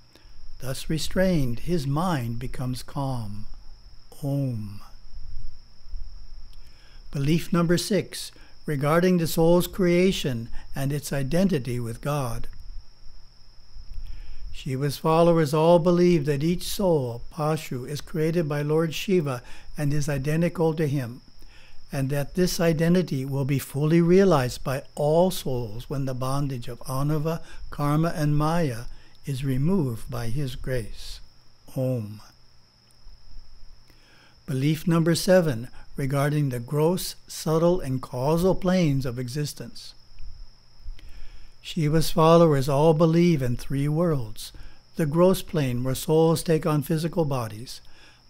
Thus restrained, his mind becomes calm. Om. Belief number 6, regarding the soul's creation and its identity with God. Shiva's followers all believe that each soul, Pashu, is created by Lord Shiva and is identical to him, and that this identity will be fully realized by all souls when the bondage of Anava, Karma, and Maya is removed by his grace. Om. Belief number 7, regarding the gross, subtle, and causal planes of existence. Shiva's followers all believe in 3 worlds: the gross plane, where souls take on physical bodies;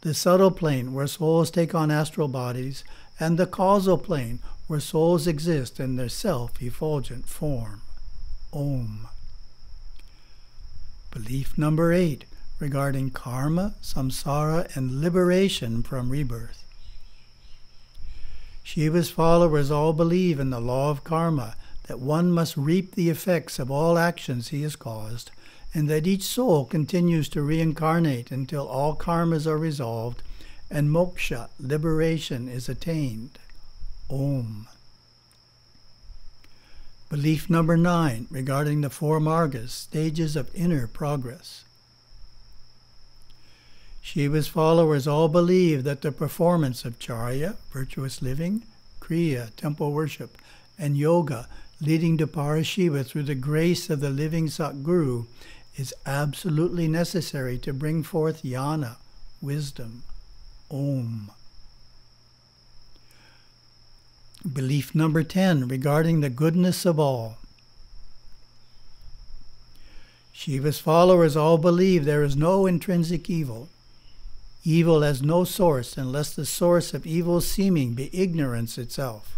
the subtle plane, where souls take on astral bodies; and the causal plane, where souls exist in their self-effulgent form. Om. Belief number 8, regarding karma, samsara, and liberation from rebirth. Shiva's followers all believe in the law of karma, that one must reap the effects of all actions he has caused, and that each soul continues to reincarnate until all karmas are resolved and moksha, liberation, is attained. Om. Belief number 9, regarding the 4 margas, stages of inner progress. Shiva's followers all believe that the performance of charya, virtuous living, kriya, temple worship, and yoga, leading to Parashiva through the grace of the living Satguru, is absolutely necessary to bring forth jnana, wisdom. Om. Belief number 10, regarding the goodness of all. Shiva's followers all believe there is no intrinsic evil. Evil has no source unless the source of evil's seeming be ignorance itself.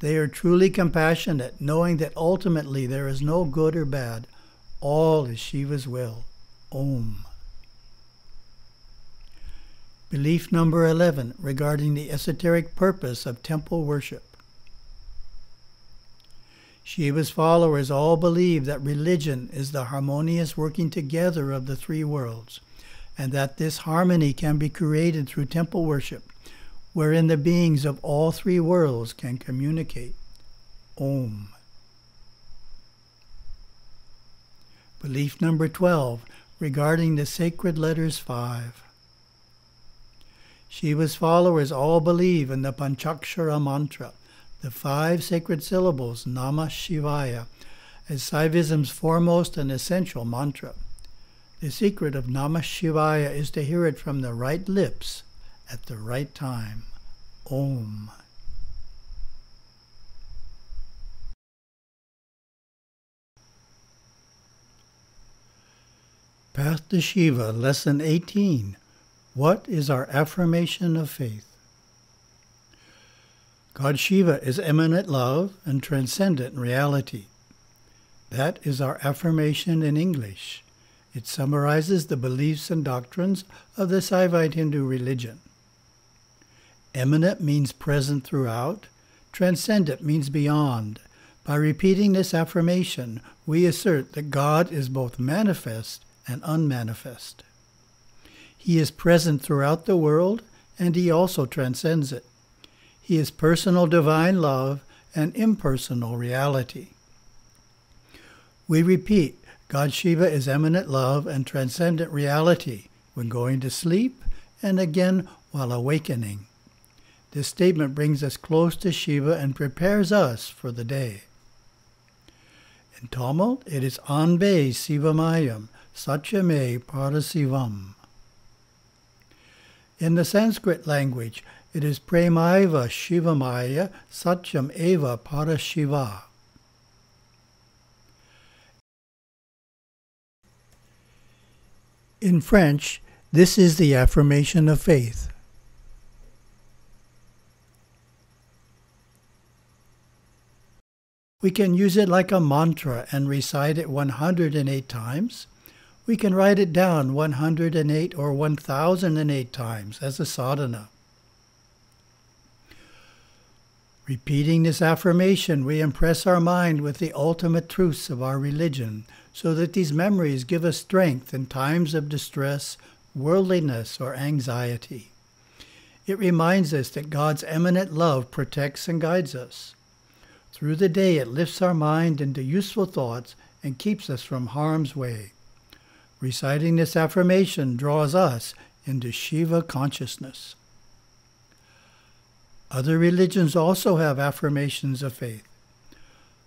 They are truly compassionate, knowing that ultimately there is no good or bad. All is Shiva's will. Om. Belief number 11, regarding the esoteric purpose of temple worship. Shiva's followers all believe that religion is the harmonious working together of the 3 worlds, and that this harmony can be created through temple worship, wherein the beings of all 3 worlds can communicate. Om. Belief number 12, regarding the sacred letters 5. Shiva's followers all believe in the Panchakshara mantra, the 5 sacred syllables Namah Shivaya as Saivism's foremost and essential mantra. The secret of Namah Shivaya is to hear it from the right lips at the right time. Om. Path to Shiva, Lesson 18. What is our affirmation of faith? God Shiva is eminent love and transcendent reality. That is our affirmation in English. It summarizes the beliefs and doctrines of the Saivite Hindu religion. Eminent means present throughout. Transcendent means beyond. By repeating this affirmation, we assert that God is both manifest and unmanifest. He is present throughout the world, and he also transcends it. He is personal divine love and impersonal reality. We repeat, God Shiva is eminent love and transcendent reality when going to sleep and again while awakening. This statement brings us close to Shiva and prepares us for the day. In Tamil, it is Anbe Sivamayam, Satyame Parasivam. In the Sanskrit language, it is Premaiva Shivamaya Satyam Eva Parashiva. In French, this is the affirmation of faith. We can use it like a mantra and recite it 108 times. We can write it down 108 or 1008 times as a sadhana. Repeating this affirmation, we impress our mind with the ultimate truths of our religion, so that these memories give us strength in times of distress, worldliness, or anxiety. It reminds us that God's eminent love protects and guides us. Through the day, it lifts our mind into useful thoughts and keeps us from harm's way. Reciting this affirmation draws us into Shiva consciousness. Other religions also have affirmations of faith.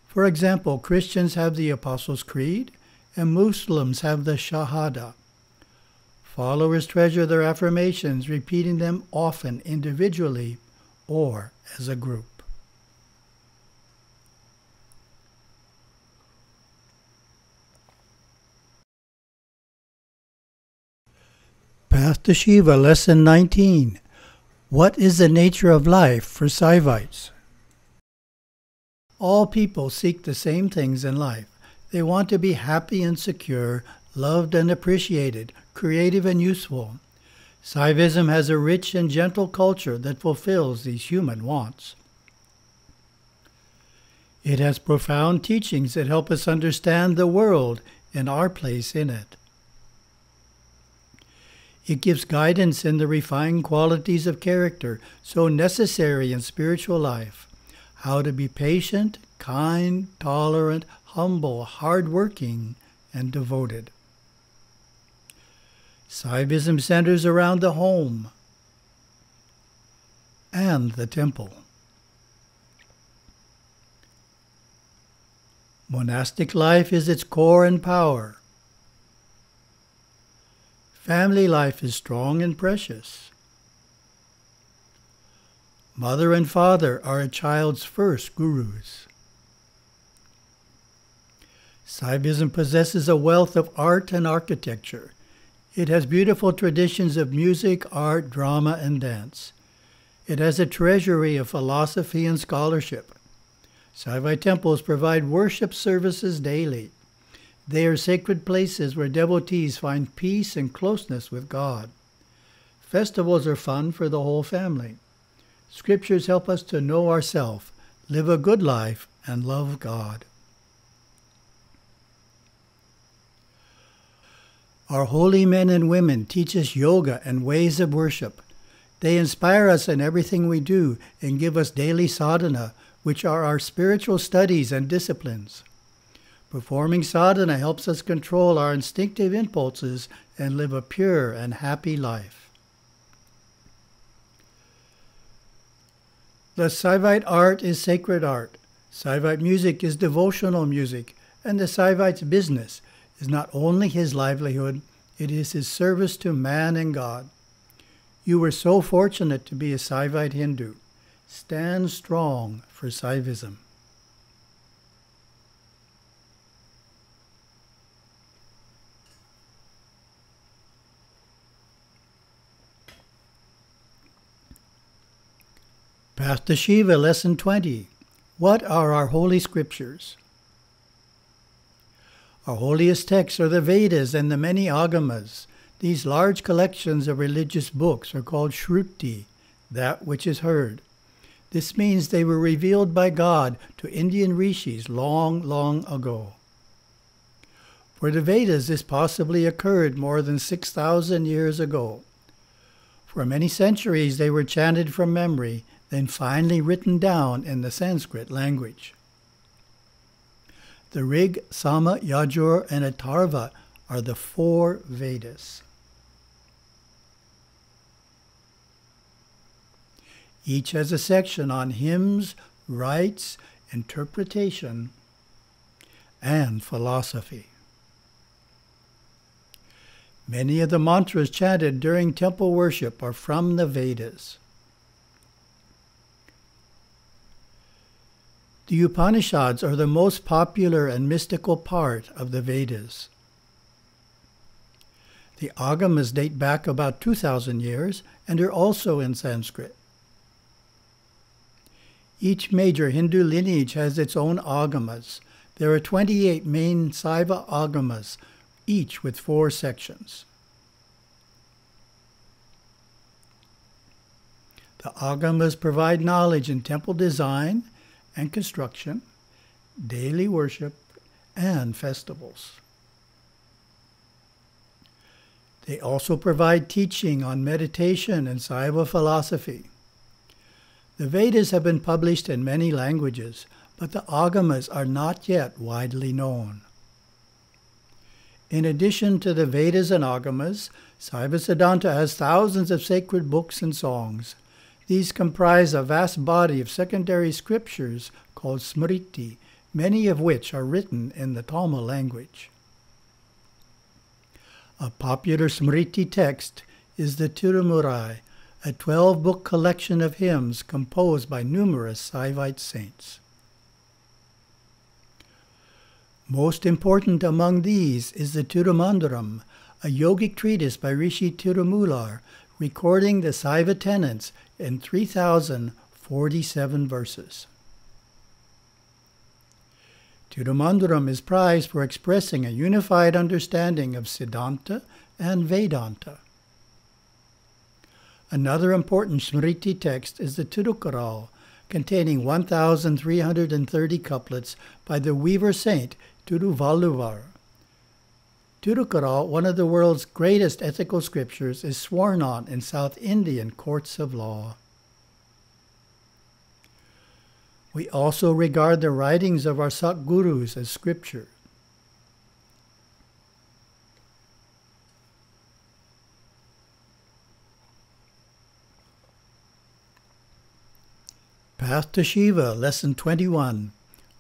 For example, Christians have the Apostles' Creed, and Muslims have the Shahada. Followers treasure their affirmations, repeating them often individually or as a group. Path to Shiva, Lesson 19. What is the nature of life for Saivites? All people seek the same things in life. They want to be happy and secure, loved and appreciated, creative and useful. Saivism has a rich and gentle culture that fulfills these human wants. It has profound teachings that help us understand the world and our place in it. It gives guidance in the refined qualities of character so necessary in spiritual life. How to be patient, kind, tolerant, humble, hardworking, and devoted. Saivism centers around the home and the temple. Monastic life is its core and power. Family life is strong and precious. Mother and father are a child's first gurus. Saivism possesses a wealth of art and architecture. It has beautiful traditions of music, art, drama, and dance. It has a treasury of philosophy and scholarship. Saivite temples provide worship services daily. They are sacred places where devotees find peace and closeness with God. Festivals are fun for the whole family. Scriptures help us to know ourselves, live a good life, and love God. Our holy men and women teach us yoga and ways of worship. They inspire us in everything we do and give us daily sadhana, which are our spiritual studies and disciplines. Performing sadhana helps us control our instinctive impulses and live a pure and happy life. The Saivite art is sacred art. Saivite music is devotional music, and the Saivite's business is not only his livelihood, it is his service to man and God. You were so fortunate to be a Saivite Hindu. Stand strong for Saivism. Path to Shiva, Lesson 20. What are our holy scriptures? Our holiest texts are the Vedas and the many Agamas. These large collections of religious books are called Shruti, that which is heard. This means they were revealed by God to Indian rishis long, long ago. For the Vedas, this possibly occurred more than 6,000 years ago. For many centuries they were chanted from memory, then finally written down in the Sanskrit language. The Rig, Sama, Yajur, and Atharva are the 4 Vedas. Each has a section on hymns, rites, interpretation, and philosophy. Many of the mantras chanted during temple worship are from the Vedas. The Upanishads are the most popular and mystical part of the Vedas. The Agamas date back about 2,000 years and are also in Sanskrit. Each major Hindu lineage has its own Agamas. There are 28 main Saiva Agamas, each with 4 sections. The Agamas provide knowledge in temple design and construction, daily worship, and festivals. They also provide teaching on meditation and Saiva philosophy. The Vedas have been published in many languages, but the Agamas are not yet widely known. In addition to the Vedas and Agamas, Saiva Siddhanta has thousands of sacred books and songs. These comprise a vast body of secondary scriptures called Smriti, many of which are written in the Tamil language. A popular Smriti text is the Tirumurai, a 12-book collection of hymns composed by numerous Saivite saints. Most important among these is the Tirumandaram, a yogic treatise by Rishi Tirumular, recording the Saiva tenets in 3,047 verses. Tirumandaram is prized for expressing a unified understanding of Siddhanta and Vedanta. Another important Smriti text is the Tirukkural, containing 1,330 couplets by the weaver saint Tiruvalluvar. Tirukkural, one of the world's greatest ethical scriptures, is sworn on in South Indian courts of law. We also regard the writings of our Satgurus as scripture. Path to Shiva, Lesson 21.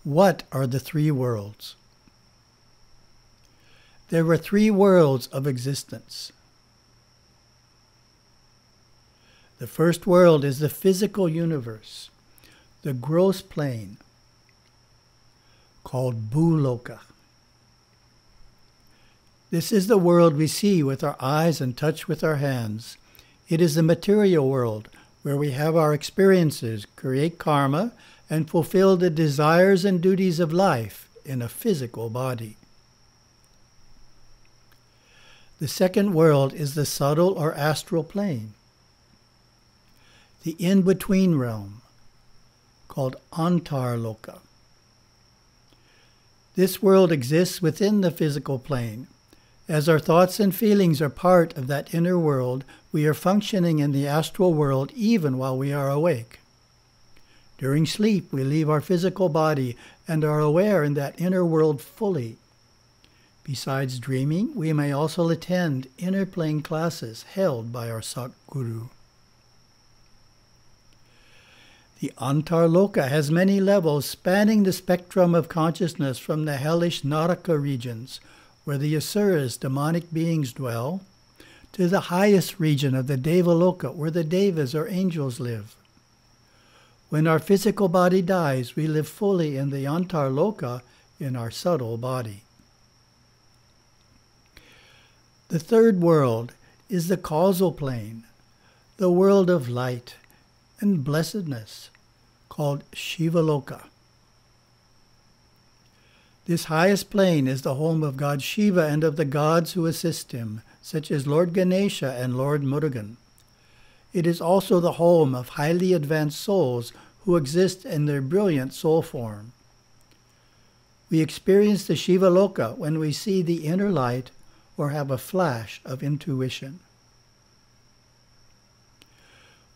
What are the 3 worlds? There are 3 worlds of existence. The first world is the physical universe, the gross plane, called Bhuloka. This is the world we see with our eyes and touch with our hands. It is the material world, where we have our experiences, create karma, and fulfill the desires and duties of life in a physical body. The second world is the subtle or astral plane, the in-between realm, called Antarloka. This world exists within the physical plane. As our thoughts and feelings are part of that inner world, we are functioning in the astral world even while we are awake. During sleep, we leave our physical body and are aware in that inner world fully. Besides dreaming, we may also attend inner plane classes held by our Satguru. The Antarloka has many levels spanning the spectrum of consciousness from the hellish Naraka regions, where the Asuras, demonic beings, dwell, to the highest region of the Devaloka, where the Devas or angels live. When our physical body dies, we live fully in the Antarloka in our subtle body. The third world is the causal plane, the world of light and blessedness, called Shivaloka. This highest plane is the home of God Shiva and of the gods who assist him, such as Lord Ganesha and Lord Murugan. It is also the home of highly advanced souls who exist in their brilliant soul form. We experience the Shivaloka when we see the inner light or have a flash of intuition.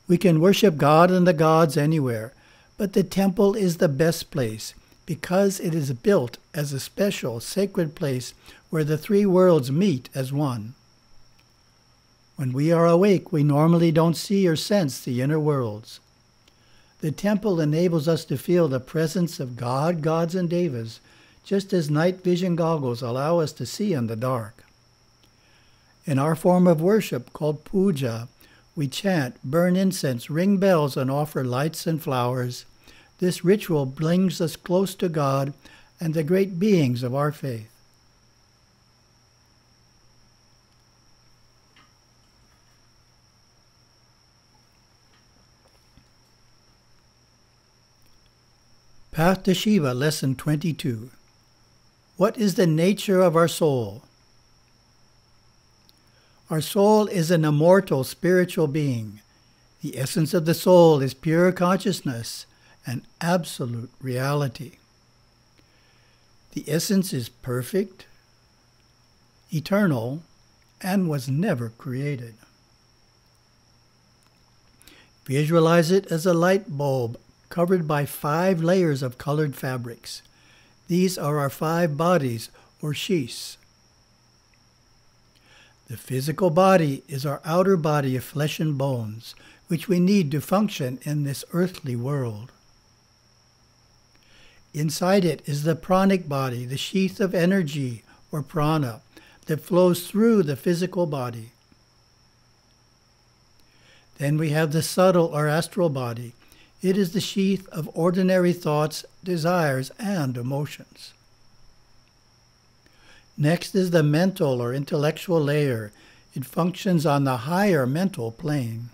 We can worship God and the gods anywhere, but the temple is the best place because it is built as a special sacred place where the three worlds meet as one. When we are awake, we normally don't see or sense the inner worlds. The temple enables us to feel the presence of God, gods, and devas, just as night vision goggles allow us to see in the dark. In our form of worship, called puja, we chant, burn incense, ring bells, and offer lights and flowers. This ritual brings us close to God and the great beings of our faith. Path to Shiva, Lesson 22. What is the nature of our soul? Our soul is an immortal spiritual being. The essence of the soul is pure consciousness and absolute reality. The essence is perfect, eternal, and was never created. Visualize it as a light bulb covered by 5 layers of colored fabrics. These are our 5 bodies, or shis. The physical body is our outer body of flesh and bones, which we need to function in this earthly world. Inside it is the pranic body, the sheath of energy, or prana, that flows through the physical body. Then we have the subtle or astral body. It is the sheath of ordinary thoughts, desires, and emotions. Next is the mental or intellectual layer. It functions on the higher mental plane.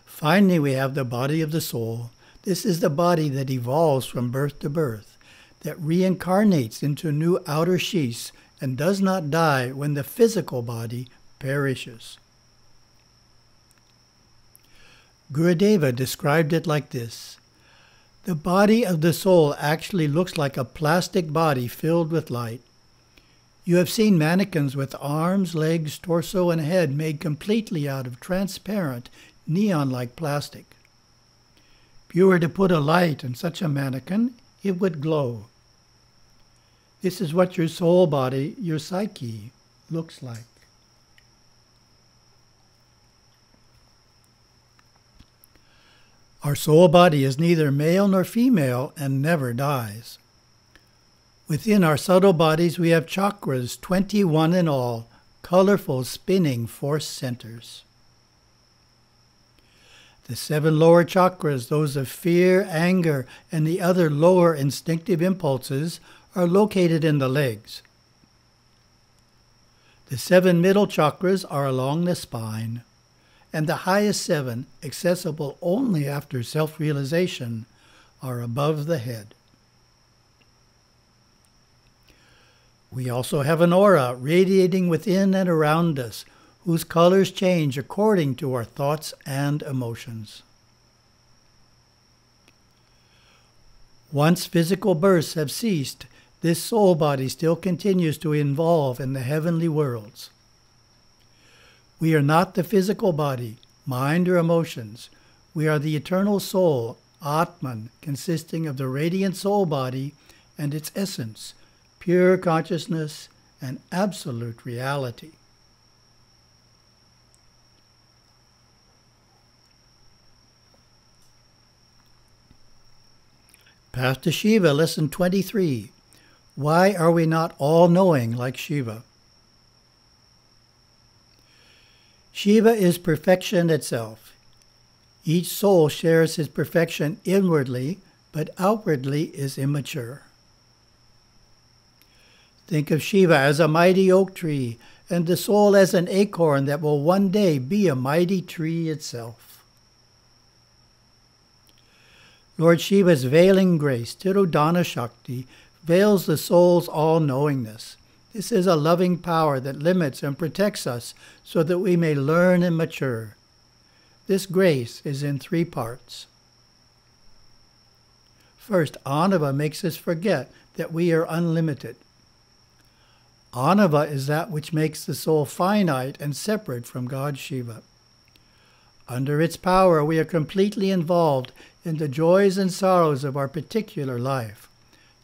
Finally, we have the body of the soul. This is the body that evolves from birth to birth, that reincarnates into new outer sheaths and does not die when the physical body perishes. Gurudeva described it like this: the body of the soul actually looks like a plastic body filled with light. You have seen mannequins with arms, legs, torso, and head made completely out of transparent, neon-like plastic. If you were to put a light in such a mannequin, it would glow. This is what your soul body, your psyche, looks like. Our soul body is neither male nor female and never dies. Within our subtle bodies we have chakras, 21 in all, colorful spinning force centers. The 7 lower chakras, those of fear, anger, and the other lower instinctive impulses, are located in the legs. The 7 middle chakras are along the spine, and the highest 7, accessible only after self-realization, are above the head. We also have an aura radiating within and around us, whose colors change according to our thoughts and emotions. Once physical births have ceased, this soul body still continues to evolve in the heavenly worlds. We are not the physical body, mind, or emotions. We are the eternal soul, Atman, consisting of the radiant soul body and its essence, pure consciousness, and absolute reality. Path to Shiva, Lesson 23. Why are we not all-knowing like Shiva? Shiva is perfection itself. Each soul shares his perfection inwardly, but outwardly is immature. Think of Shiva as a mighty oak tree, and the soul as an acorn that will one day be a mighty tree itself. Lord Shiva's veiling grace, Tirudana Shakti, veils the soul's all-knowingness. This is a loving power that limits and protects us so that we may learn and mature. This grace is in 3 parts. First, Anava makes us forget that we are unlimited. Anava is that which makes the soul finite and separate from God Shiva. Under its power, we are completely involved in the joys and sorrows of our particular life,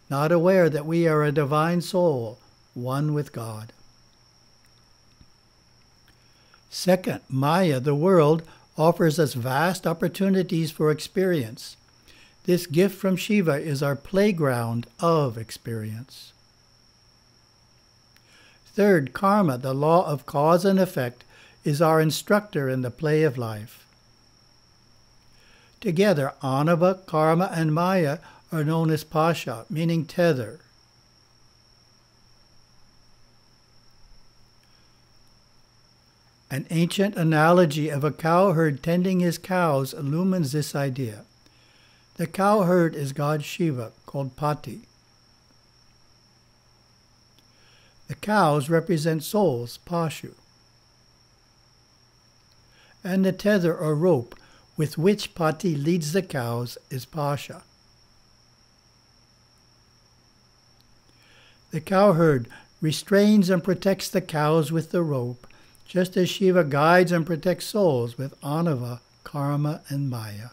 not aware that we are a divine soul, one with God. Second, Maya, the world, offers us vast opportunities for experience. This gift from Shiva is our playground of experience. Third, karma, the law of cause and effect, is our instructor in the play of life. Together, Anava, karma, and Maya are known as pasha, meaning tether. An ancient analogy of a cowherd tending his cows illumines this idea. The cowherd is God Shiva, called Pati. The cows represent souls, Pashu. And the tether or rope with which Pati leads the cows is Pasha. The cowherd restrains and protects the cows with the rope, just as Shiva guides and protects souls with Anava, karma, and Maya.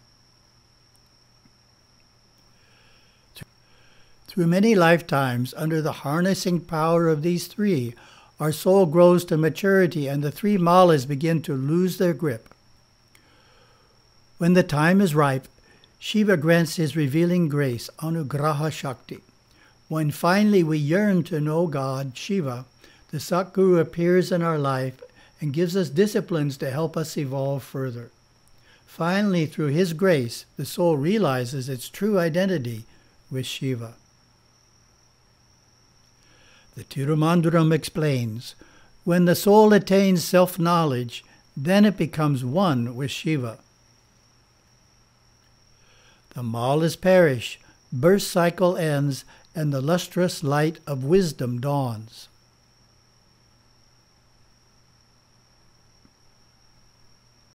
Through many lifetimes, under the harnessing power of these 3, our soul grows to maturity and the 3 malas begin to lose their grip. When the time is ripe, Shiva grants his revealing grace, Anugraha Shakti. When finally we yearn to know God, Shiva, the Satguru appears in our life and gives us disciplines to help us evolve further. Finally, through his grace, the soul realizes its true identity with Shiva. The Tirumandaram explains, when the soul attains self-knowledge, then it becomes one with Shiva. The malas perish, birth cycle ends, and the lustrous light of wisdom dawns.